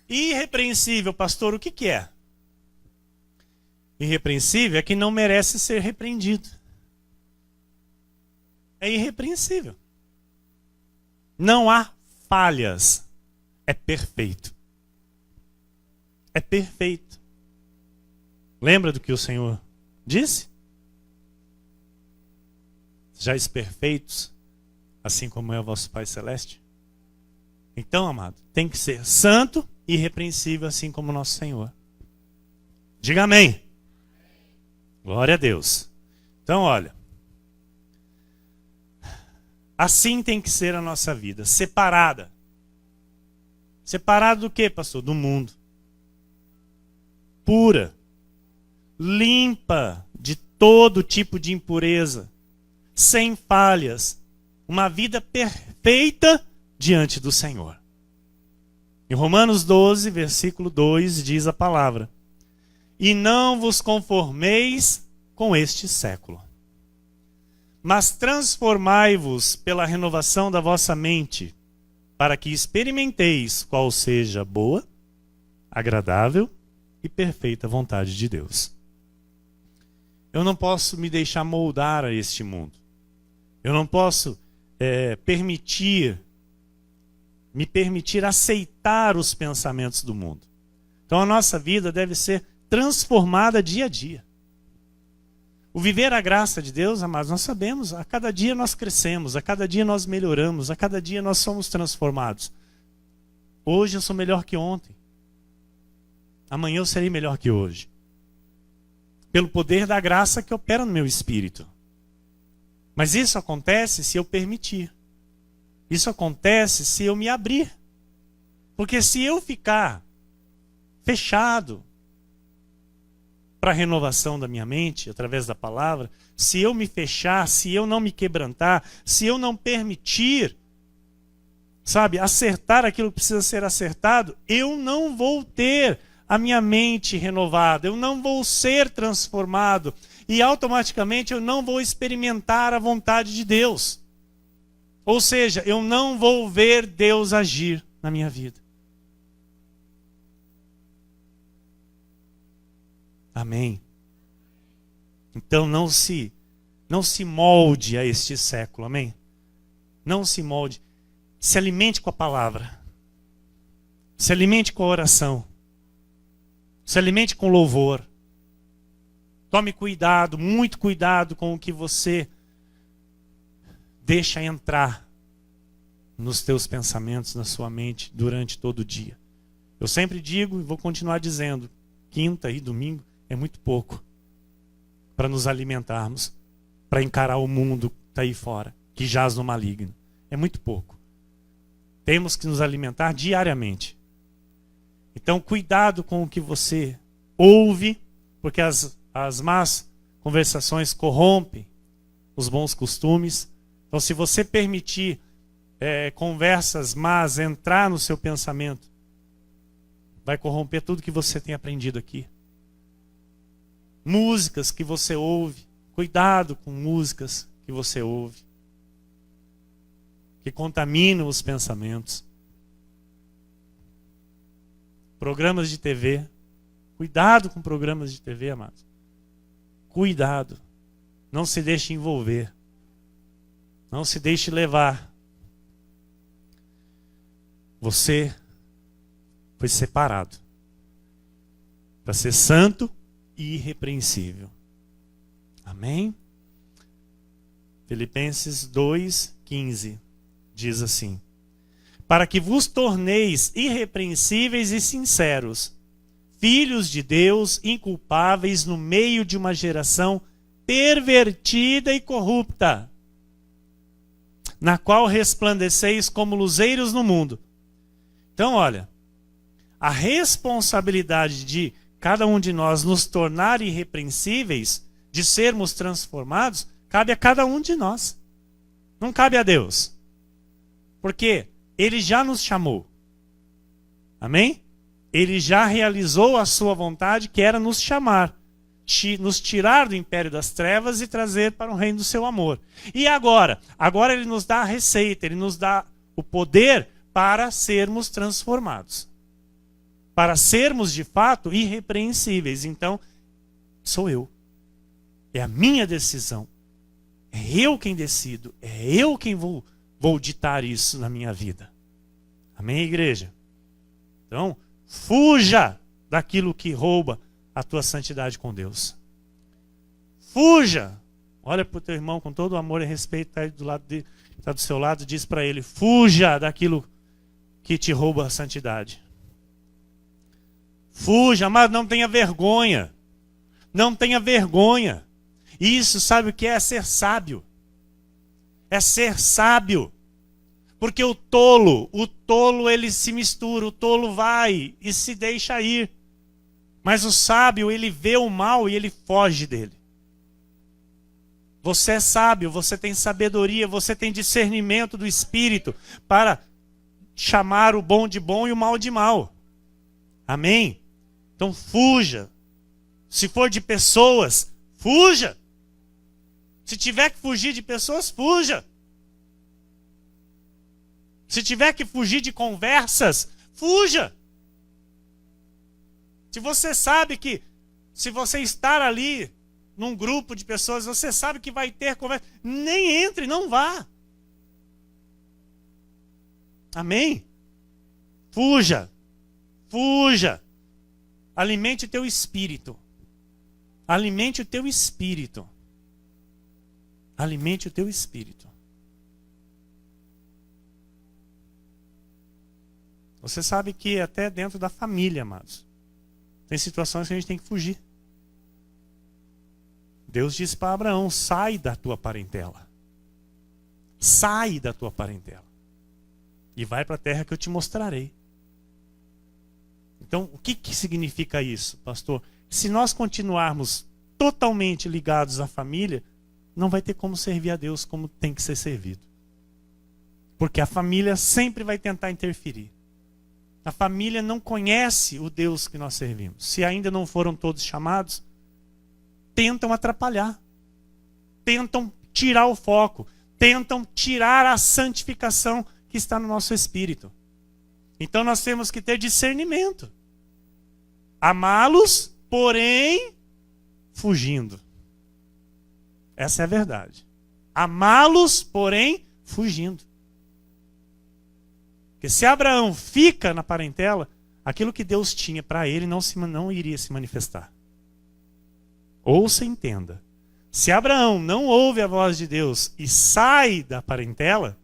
Irrepreensível, pastor, o que é? Irrepreensível é que não merece ser repreendido. É irrepreensível. Não há falhas. É perfeito. É perfeito. Lembra do que o Senhor disse? Sejais perfeitos, assim como é o vosso Pai Celeste. Então, amado, tem que ser santo e irrepreensível, assim como o nosso Senhor. Diga amém. Glória a Deus. Então, olha. Assim tem que ser a nossa vida, separada. Separada do quê, pastor? Do mundo. Pura. Limpa de todo tipo de impureza. Sem falhas. Uma vida perfeita diante do Senhor. Em Romanos 12, versículo 2, diz a palavra: e não vos conformeis com este século, mas transformai-vos pela renovação da vossa mente, para que experimenteis qual seja a boa, agradável e perfeita vontade de Deus. Eu não posso me deixar moldar a este mundo. Eu não posso me permitir aceitar os pensamentos do mundo. Então a nossa vida deve ser transformada dia a dia. O viver a graça de Deus, amados, nós sabemos, a cada dia nós crescemos, a cada dia nós melhoramos, a cada dia nós somos transformados. Hoje eu sou melhor que ontem. Amanhã eu serei melhor que hoje. pelo poder da graça que opera no meu espírito. Mas isso acontece se eu permitir. Isso acontece se eu me abrir. Porque se eu ficar fechado para a renovação da minha mente, através da palavra, se eu me fechar, se eu não me quebrantar, se eu não permitir, sabe, acertar aquilo que precisa ser acertado, eu não vou ter a minha mente renovada, eu não vou ser transformado e automaticamente eu não vou experimentar a vontade de Deus. Ou seja, eu não vou ver Deus agir na minha vida. Amém. Então não se molde a este século, amém? Não se molde. Se alimente com a palavra. Se alimente com a oração. Se alimente com louvor. Tome cuidado, muito cuidado com o que você deixa entrar nos teus pensamentos, na sua mente, durante todo o dia. Eu sempre digo e vou continuar dizendo, quinta e domingo é muito pouco para nos alimentarmos, para encarar o mundo que está aí fora, que jaz no maligno. É muito pouco. Temos que nos alimentar diariamente. Então, cuidado com o que você ouve, porque as más conversações corrompem os bons costumes. Então, se você permitir conversas más entrar no seu pensamento, vai corromper tudo que você tem aprendido aqui. Músicas que você ouve, cuidado com músicas que você ouve, que contaminam os pensamentos. Programas de TV, cuidado com programas de TV, amados. Cuidado, não se deixe envolver, não se deixe levar. Você foi separado para ser santo e irrepreensível. Amém? Filipenses 2:15 diz assim: para que vos torneis irrepreensíveis e sinceros, filhos de Deus, inculpáveis no meio de uma geração pervertida e corrupta, na qual resplandeceis como luzeiros no mundo. Então, olha, a responsabilidade de cada um de nós nos tornar irrepreensíveis, de sermos transformados, cabe a cada um de nós. Não cabe a Deus. Porque Ele já nos chamou. Amém? Ele já realizou a sua vontade, que era nos chamar, nos tirar do império das trevas e trazer para o reino do seu amor. E agora? Agora Ele nos dá a receita, Ele nos dá o poder para sermos transformados. Para sermos de fato irrepreensíveis. Então, sou eu. É a minha decisão. É eu quem decido. É eu quem vou ditar isso na minha vida. Amém, igreja? Então, fuja daquilo que rouba a tua santidade com Deus. Fuja. Olha para o teu irmão com todo o amor e respeito, está aí do lado dele, está do seu lado, diz para ele: fuja daquilo que te rouba a santidade. Fuja, mas não tenha vergonha. Não tenha vergonha. Isso, sabe o que é? É ser sábio. É ser sábio. Porque o tolo ele se mistura, o tolo vai e se deixa ir. Mas o sábio, ele vê o mal e ele foge dele. Você é sábio, você tem sabedoria, você tem discernimento do Espírito para chamar o bom de bom e o mal de mal. Amém? Então fuja. Se for de pessoas, fuja. Se tiver que fugir de pessoas, fuja. Se tiver que fugir de conversas, fuja. Se você sabe que, se você estar ali num grupo de pessoas, você sabe que vai ter conversa, nem entre, não vá. Amém? Fuja. Fuja. Alimente o teu espírito. Alimente o teu espírito. Alimente o teu espírito. Você sabe que até dentro da família, amados, tem situações que a gente tem que fugir. Deus disse para Abraão: sai da tua parentela. Sai da tua parentela. E vai para a terra que eu te mostrarei. Então, o que significa isso, pastor? Se nós continuarmos totalmente ligados à família, não vai ter como servir a Deus como tem que ser servido. Porque a família sempre vai tentar interferir. A família não conhece o Deus que nós servimos. Se ainda não foram todos chamados, tentam atrapalhar. Tentam tirar o foco. Tentam tirar a santificação que está no nosso espírito. Então nós temos que ter discernimento. Amá-los, porém, fugindo. Essa é a verdade. Amá-los, porém, fugindo. Porque se Abraão fica na parentela, aquilo que Deus tinha para ele não iria se manifestar. Ouça e entenda. Se Abraão não ouve a voz de Deus e sai da parentela,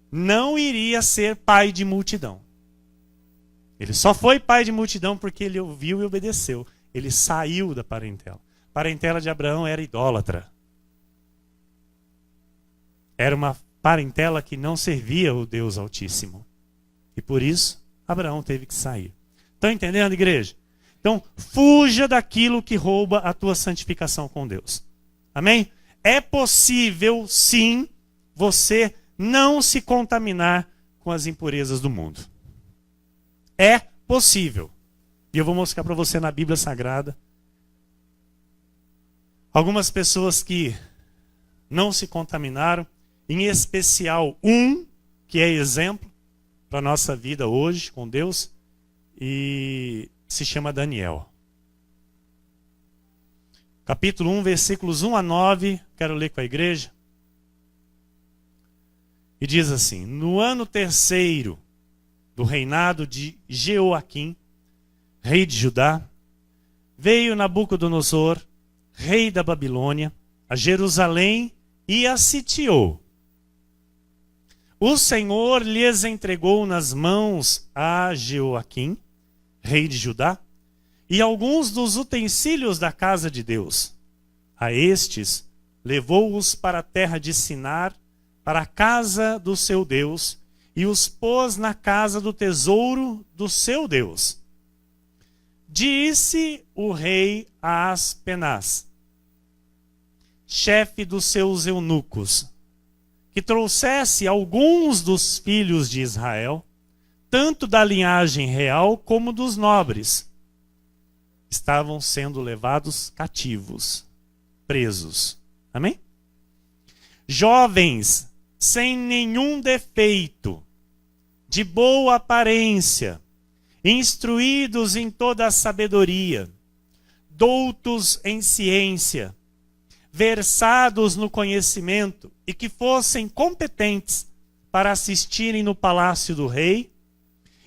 não iria ser pai de multidão. Ele só foi pai de multidão porque ele ouviu e obedeceu. Ele saiu da parentela. A parentela de Abraão era idólatra. Era uma parentela que não servia o Deus Altíssimo. E por isso, Abraão teve que sair. Estão entendendo, igreja? Então, fuja daquilo que rouba a tua santificação com Deus. Amém? É possível, sim, você não se contaminar com as impurezas do mundo. É possível. E eu vou mostrar para você na Bíblia Sagrada algumas pessoas que não se contaminaram, em especial um que é exemplo para a nossa vida hoje com Deus, e se chama Daniel. Capítulo 1, versículos 1 a 9, quero ler com a igreja. E diz assim: no ano terceiro do reinado de Jeoaquim, rei de Judá, veio Nabucodonosor, rei da Babilônia, a Jerusalém e a sitiou. O Senhor lhes entregou nas mãos a Jeoaquim, rei de Judá, e alguns dos utensílios da casa de Deus. A estes levou-os para a terra de Sinar, para a casa do seu Deus, e os pôs na casa do tesouro do seu Deus. Disse o rei a Aspenaz, chefe dos seus eunucos, que trouxesse alguns dos filhos de Israel, tanto da linhagem real como dos nobres. Estavam sendo levados cativos, presos. Amém? Jovens, sem nenhum defeito, de boa aparência, instruídos em toda a sabedoria, doutos em ciência, versados no conhecimento e que fossem competentes para assistirem no palácio do rei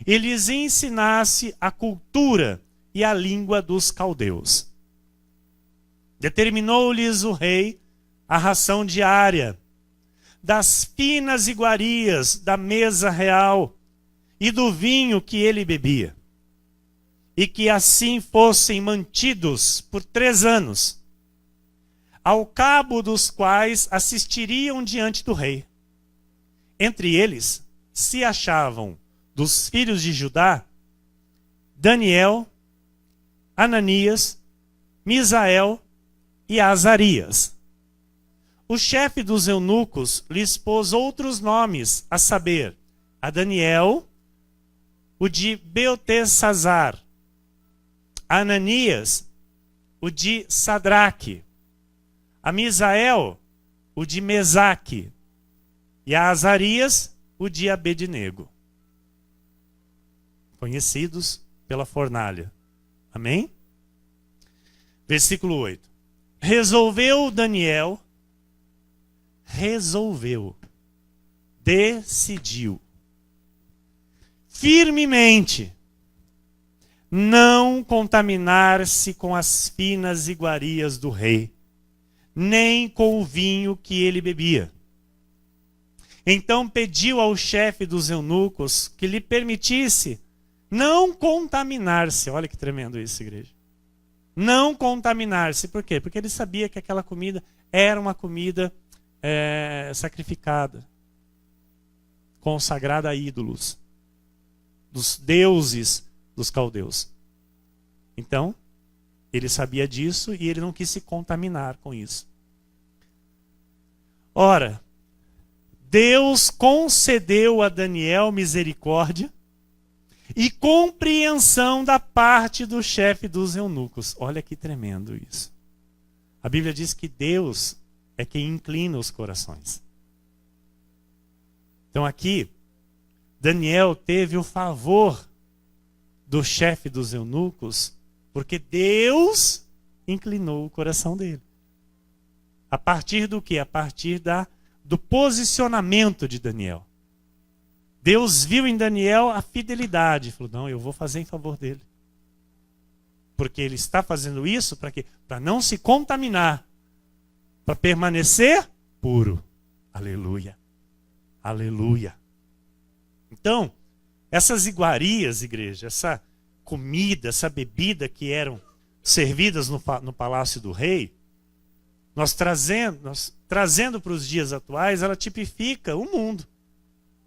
e lhes ensinasse a cultura e a língua dos caldeus. Determinou-lhes o rei a ração diária, das finas iguarias da mesa real e do vinho que ele bebia, e que assim fossem mantidos por 3 anos, ao cabo dos quais assistiriam diante do rei. Entre eles se achavam, dos filhos de Judá, Daniel, Ananias, Misael e Azarias. O chefe dos eunucos lhes pôs outros nomes, a saber, a Daniel, o de Beltesazar, a Ananias, o de Sadraque, a Misael, o de Mesaque, e a Azarias, o de Abednego, conhecidos pela fornalha. Amém? Versículo 8. Decidiu firmemente não contaminar-se com as finas iguarias do rei, nem com o vinho que ele bebia. Então pediu ao chefe dos eunucos que lhe permitisse não contaminar-se. Olha que tremendo isso, igreja. Não contaminar-se. Por quê? Porque ele sabia que aquela comida era uma comida sacrificada, consagrada a ídolos, dos deuses dos caldeus. Então, ele sabia disso e ele não quis se contaminar com isso. Ora, Deus concedeu a Daniel misericórdia e compreensão da parte do chefe dos eunucos. Olha que tremendo isso. A Bíblia diz que Deus é quem inclina os corações. Então aqui, Daniel teve o favor do chefe dos eunucos, porque Deus inclinou o coração dele. A partir do quê? A partir do posicionamento de Daniel. Deus viu em Daniel a fidelidade. Falou, não, eu vou fazer em favor dele. Porque ele está fazendo isso para quê? Para não se contaminar. Para permanecer puro. Aleluia. Aleluia. Então, essas iguarias, igreja, essa comida, essa bebida que eram servidas no palácio do rei, nós trazendo para os dias atuais, ela tipifica o mundo.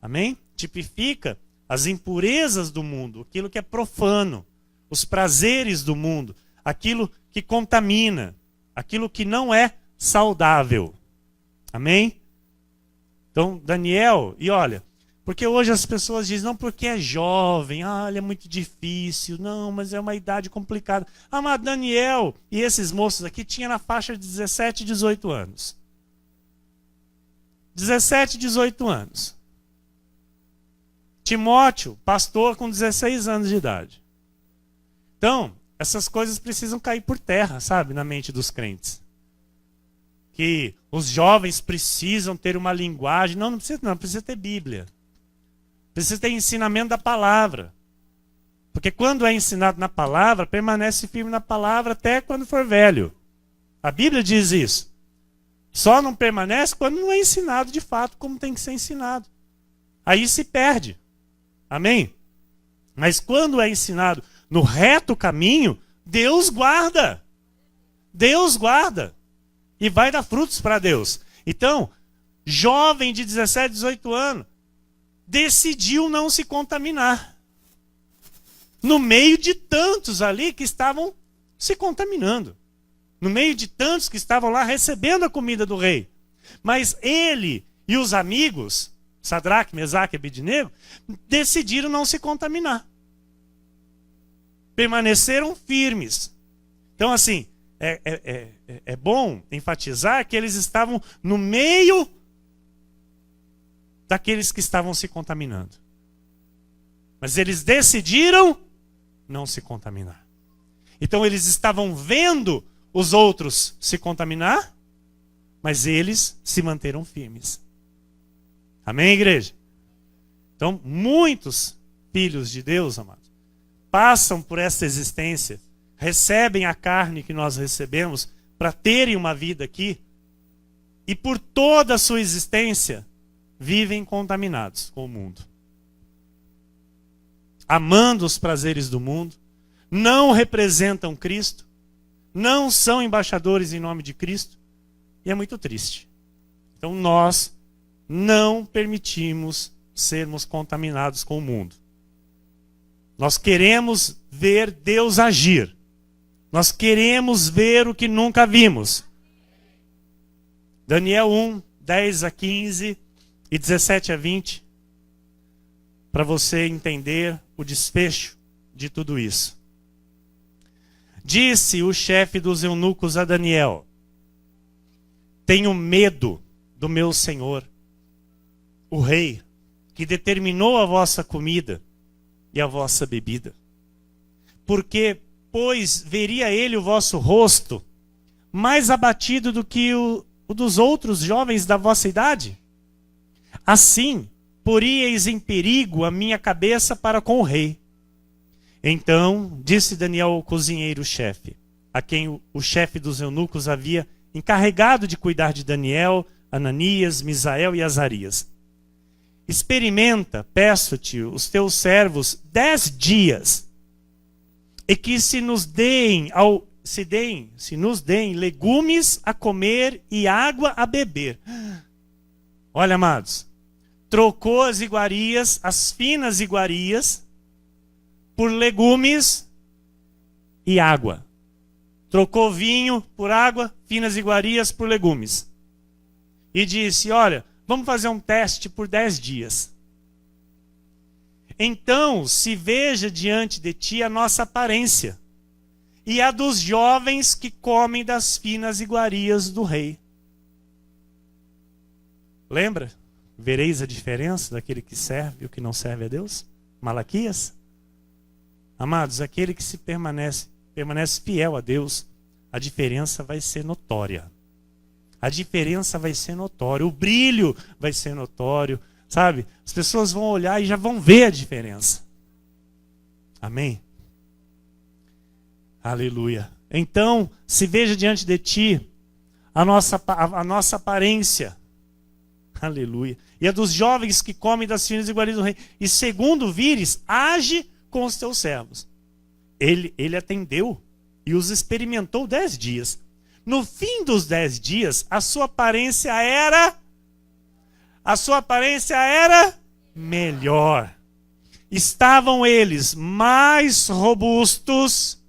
Amém? Tipifica as impurezas do mundo, aquilo que é profano, os prazeres do mundo, aquilo que contamina, aquilo que não é saudável. Amém? Então, Daniel, e olha, porque hoje as pessoas dizem, não, porque é jovem, ele é muito difícil, não, mas é uma idade complicada. Mas Daniel e esses moços aqui tinham na faixa de 17 e 18 anos. 17 e 18 anos. Timóteo, pastor com 16 anos de idade. Então, essas coisas precisam cair por terra, sabe, na mente dos crentes. Que os jovens precisam ter uma linguagem, não precisa ter Bíblia. Precisa ter ensinamento da palavra. Porque quando é ensinado na palavra, permanece firme na palavra até quando for velho. A Bíblia diz isso. Só não permanece quando não é ensinado de fato como tem que ser ensinado. Aí se perde. Amém? Mas quando é ensinado no reto caminho, Deus guarda. Deus guarda. E vai dar frutos para Deus. Então, jovem de 17, 18 anos, decidiu não se contaminar. No meio de tantos ali que estavam se contaminando. No meio de tantos que estavam lá recebendo a comida do rei. Mas ele e os amigos, Sadraque, Mesaque e Abednego, decidiram não se contaminar. Permaneceram firmes. Então assim, é bom enfatizar que eles estavam no meio daqueles que estavam se contaminando. Mas eles decidiram não se contaminar. Então eles estavam vendo os outros se contaminar, mas eles se manteram firmes. Amém, igreja? Então, muitos filhos de Deus, amados, passam por essa existência, recebem a carne que nós recebemos para terem uma vida aqui, e por toda a sua existência, vivem contaminados com o mundo. Amando os prazeres do mundo, não representam Cristo, não são embaixadores em nome de Cristo, e é muito triste. Então nós não permitimos sermos contaminados com o mundo. Nós queremos ver Deus agir. Nós queremos ver o que nunca vimos. Daniel 1, 10 a 15 e 17 a 20, para você entender o desfecho de tudo isso. Disse o chefe dos eunucos a Daniel: tenho medo do meu senhor, o rei, que determinou a vossa comida e a vossa bebida. Porque, pois, veria ele o vosso rosto mais abatido do que o dos outros jovens da vossa idade? Assim, poríeis em perigo a minha cabeça para com o rei. Então, disse Daniel ao cozinheiro-chefe, a quem o chefe dos eunucos havia encarregado de cuidar de Daniel, Ananias, Misael e Azarias: experimenta, peço-te, os teus servos 10 dias, e que se nos deem ao se nos deem legumes a comer e água a beber. Olha, amados, trocou as iguarias, as finas iguarias, por legumes e água. Trocou vinho por água, finas iguarias por legumes. E disse, olha, vamos fazer um teste por 10 dias. Então se veja diante de ti a nossa aparência e a dos jovens que comem das finas iguarias do rei. Lembra? Vereis a diferença daquele que serve e o que não serve a Deus? Malaquias? Amados, aquele que se permanece fiel a Deus, a diferença vai ser notória. A diferença vai ser notória. O brilho vai ser notório. Sabe? As pessoas vão olhar e já vão ver a diferença. Amém? Aleluia. Então, se veja diante de ti a nossa aparência. Aleluia. E a dos jovens que comem das finas iguarias do rei. E segundo vires, age com os teus servos. Ele atendeu e os experimentou 10 dias. No fim dos 10 dias, a sua aparência era melhor. Estavam eles mais robustos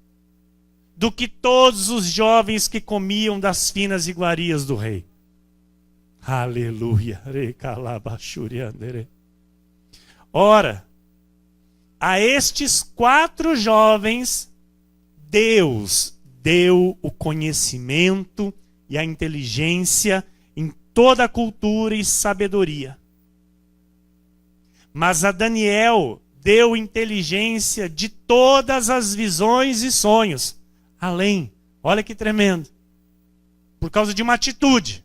do que todos os jovens que comiam das finas iguarias do rei. Aleluia. Ora, a estes 4 jovens, Deus deu o conhecimento e a inteligência em toda a cultura e sabedoria. Mas a Daniel deu inteligência de todas as visões e sonhos. Além, olha que tremendo, por causa de uma atitude,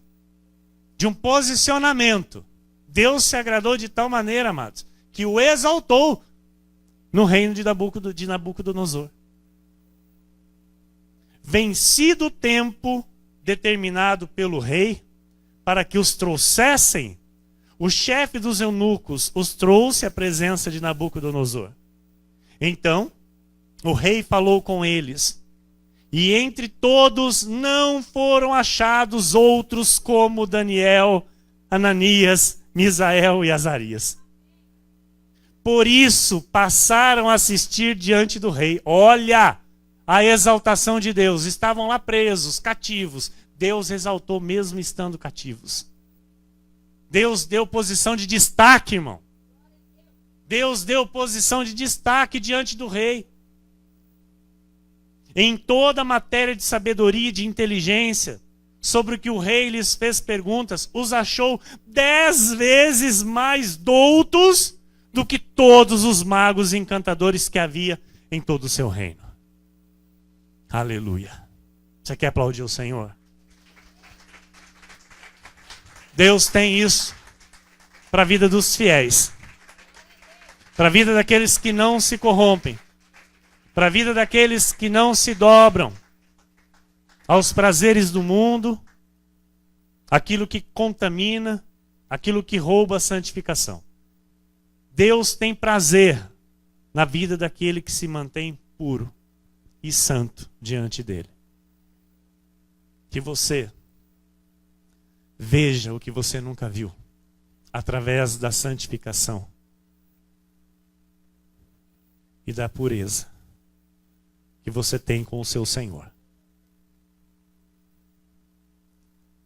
de um posicionamento, Deus se agradou de tal maneira, amados, que o exaltou no reino de Nabucodonosor. Vencido o tempo determinado pelo rei para que os trouxessem, o chefe dos eunucos os trouxe à presença de Nabucodonosor. Então, o rei falou com eles, e entre todos não foram achados outros como Daniel, Ananias, Misael e Azarias. Por isso passaram a assistir diante do rei. Olha a exaltação de Deus. Estavam lá presos, cativos. Deus exaltou mesmo estando cativos. Deus deu posição de destaque, irmão. Deus deu posição de destaque diante do rei. Em toda a matéria de sabedoria e de inteligência, sobre o que o rei lhes fez perguntas, os achou 10 vezes mais doutos do que todos os magos e encantadores que havia em todo o seu reino. Aleluia. Você quer aplaudir o Senhor? Deus tem isso para a vida dos fiéis, para a vida daqueles que não se corrompem, para a vida daqueles que não se dobram aos prazeres do mundo, aquilo que contamina, aquilo que rouba a santificação. Deus tem prazer na vida daquele que se mantém puro e santo diante dele. Que você veja o que você nunca viu através da santificação e da pureza que você tem com o seu Senhor.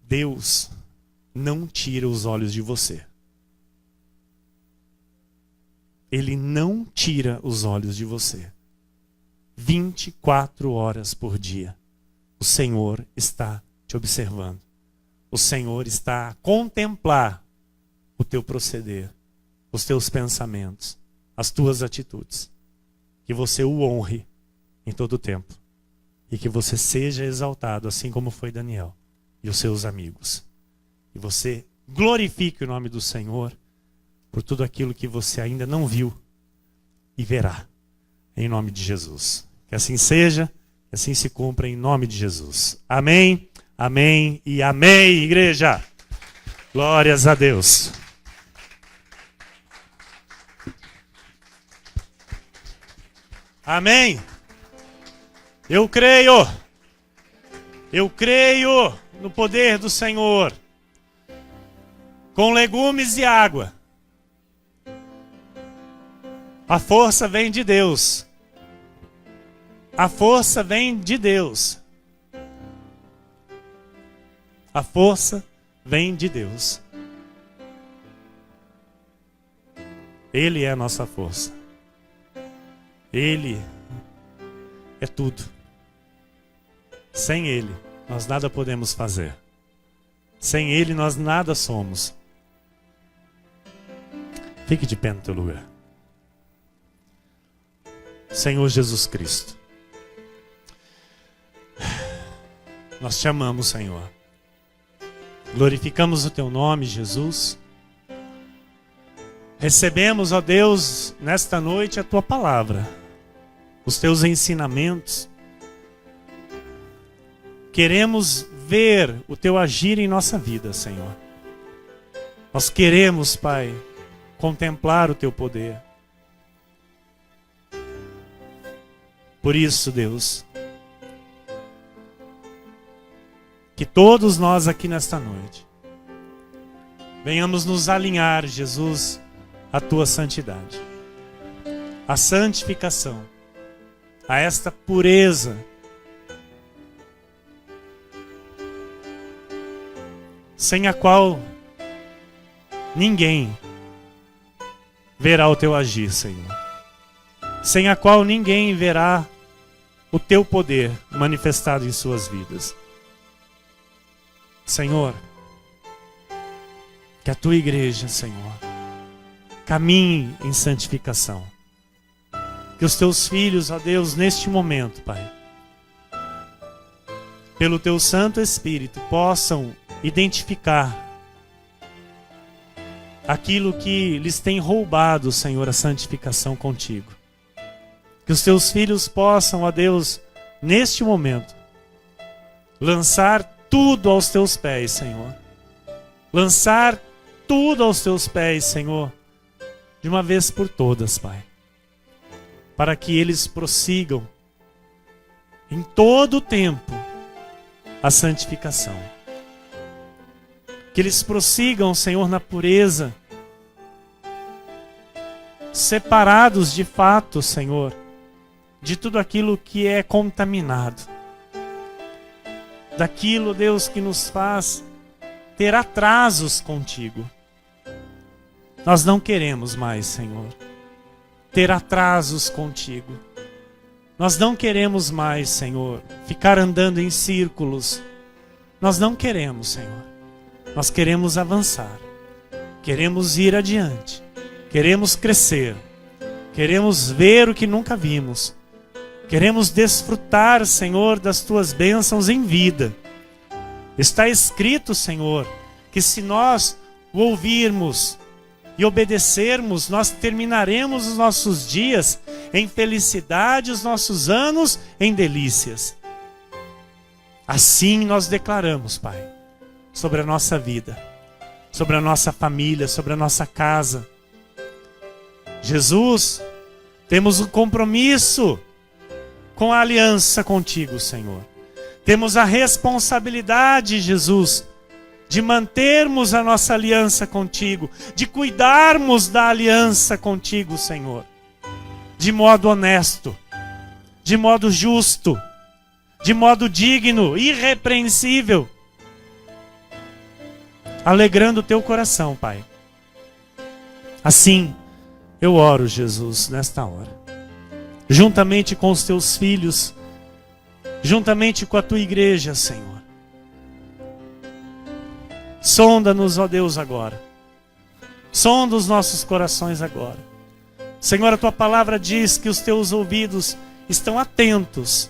Deus não tira os olhos de você. Ele não tira os olhos de você. 24 horas por dia, o Senhor está te observando. O Senhor está a contemplar o teu proceder, os teus pensamentos, as tuas atitudes. Que você o honre em todo o tempo. E que você seja exaltado, assim como foi Daniel e os seus amigos. E você glorifique o nome do Senhor por tudo aquilo que você ainda não viu e verá. Em nome de Jesus. Que assim seja, que assim se cumpra em nome de Jesus. Amém, amém e amém, igreja. Glórias a Deus. Amém. Eu creio. Eu creio no poder do Senhor, com legumes e água. A força vem de Deus. A força vem de Deus. A força vem de Deus. Ele é a nossa força. Ele é tudo. Sem Ele, nós nada podemos fazer. Sem Ele, nós nada somos. Fique de pé no teu lugar. Senhor Jesus Cristo, nós te amamos, Senhor. Glorificamos o teu nome, Jesus. Recebemos, ó Deus, nesta noite a tua palavra, os teus ensinamentos. Queremos ver o teu agir em nossa vida, Senhor. Nós queremos, Pai, contemplar o teu poder. Por isso, Deus, que todos nós aqui nesta noite venhamos nos alinhar, Jesus, à tua santidade, à santificação, a esta pureza, sem a qual ninguém verá o teu agir, Senhor. Sem a qual ninguém verá o teu poder manifestado em suas vidas. Senhor, que a tua igreja, Senhor, caminhe em santificação. Que os teus filhos, ó Deus, neste momento, Pai, pelo teu Santo Espírito, possam identificar aquilo que lhes tem roubado, Senhor, a santificação contigo. Que os teus filhos possam, ó Deus, neste momento, lançar tudo aos teus pés, Senhor. Lançar tudo aos teus pés, Senhor, de uma vez por todas, Pai. Para que eles prossigam em todo o tempo a santificação. Que eles prossigam, Senhor, na pureza, separados de fato, Senhor, de tudo aquilo que é contaminado. Daquilo, Deus, que nos faz ter atrasos contigo. Nós não queremos mais, Senhor, ter atrasos contigo. Nós não queremos mais, Senhor, ficar andando em círculos. Nós não queremos, Senhor. Nós queremos avançar. Queremos ir adiante. Queremos crescer. Queremos ver o que nunca vimos. Queremos desfrutar, Senhor, das tuas bênçãos em vida. Está escrito, Senhor, que se nós o ouvirmos e obedecermos, nós terminaremos os nossos dias em felicidade, os nossos anos em delícias. Assim nós declaramos, Pai, sobre a nossa vida, sobre a nossa família, sobre a nossa casa. Jesus, temos um compromisso com a aliança contigo, Senhor. Temos a responsabilidade, Jesus, de mantermos a nossa aliança contigo, de cuidarmos da aliança contigo, Senhor, de modo honesto, de modo justo, de modo digno, irrepreensível, alegrando o teu coração, Pai. Assim, eu oro, Jesus, nesta hora, juntamente com os teus filhos, juntamente com a tua igreja, Senhor. Sonda-nos, ó Deus, agora. Sonda os nossos corações agora. Senhor, a tua palavra diz que os teus ouvidos estão atentos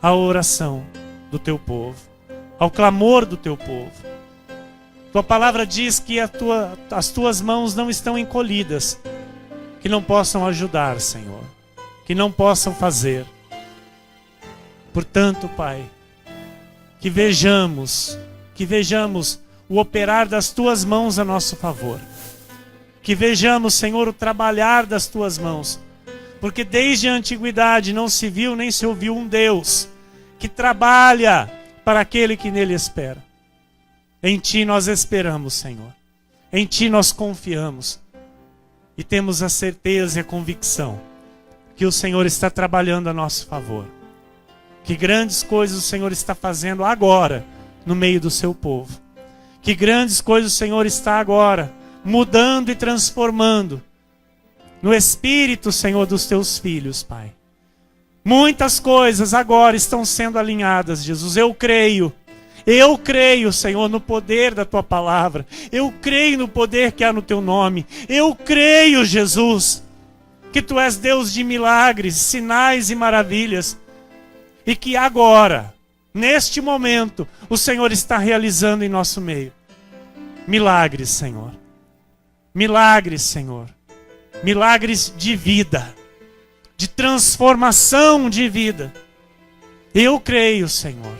à oração do teu povo, ao clamor do teu povo. Tua palavra diz que as tuas mãos não estão encolhidas, que não possam ajudar, Senhor, que não possam fazer. Portanto, Pai, que vejamos o operar das tuas mãos a nosso favor. Que vejamos, Senhor, o trabalhar das tuas mãos. Porque desde a antiguidade não se viu nem se ouviu um Deus que trabalha para aquele que nele espera. Em Ti nós esperamos, Senhor. Em Ti nós confiamos. E temos a certeza e a convicção que o Senhor está trabalhando a nosso favor. Que grandes coisas o Senhor está fazendo agora no meio do seu povo. Que grandes coisas o Senhor está agora mudando e transformando no espírito, Senhor, dos Teus filhos, Pai. Muitas coisas agora estão sendo alinhadas, Jesus. Eu creio, Senhor, no poder da Tua palavra. Eu creio no poder que há no Teu nome. Eu creio, Jesus, que Tu és Deus de milagres, sinais e maravilhas. E que agora, neste momento, o Senhor está realizando em nosso meio. Milagres, Senhor. Milagres, Senhor. Milagres de vida. De transformação de vida. Eu creio, Senhor,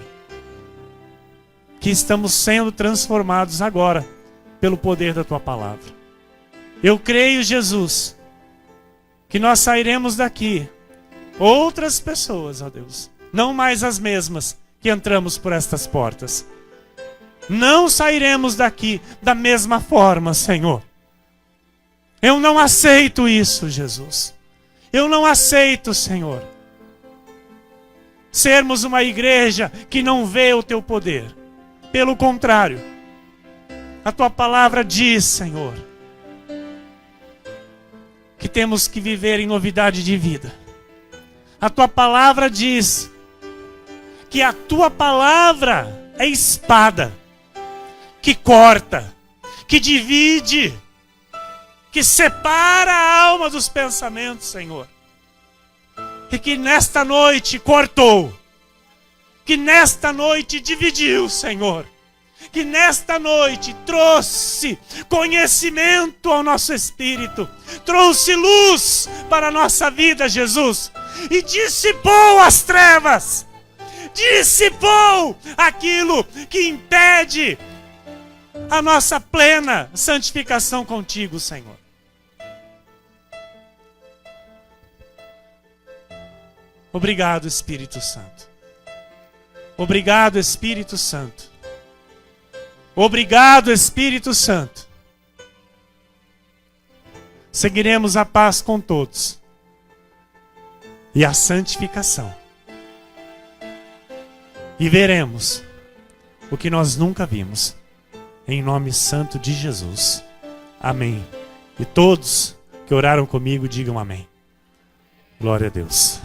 que estamos sendo transformados agora pelo poder da Tua palavra. Eu creio, Jesus, que nós sairemos daqui outras pessoas, ó Deus, não mais as mesmas que entramos por estas portas. Não sairemos daqui da mesma forma, Senhor. Eu não aceito isso, Jesus. Eu não aceito, Senhor, sermos uma igreja que não vê o Teu poder. Pelo contrário, a Tua palavra diz, Senhor, que temos que viver em novidade de vida. A Tua palavra diz que a Tua palavra é espada, que corta, que divide, que separa a alma dos pensamentos, Senhor. E que nesta noite cortou, que nesta noite dividiu, Senhor. Que nesta noite trouxe conhecimento ao nosso espírito, trouxe luz para a nossa vida, Jesus, e dissipou as trevas, dissipou aquilo que impede a nossa plena santificação contigo, Senhor. Obrigado, Espírito Santo. Obrigado, Espírito Santo. Obrigado, Espírito Santo. Seguiremos a paz com todos e a santificação. E veremos o que nós nunca vimos. Em nome santo de Jesus. Amém. E todos que oraram comigo digam amém. Glória a Deus.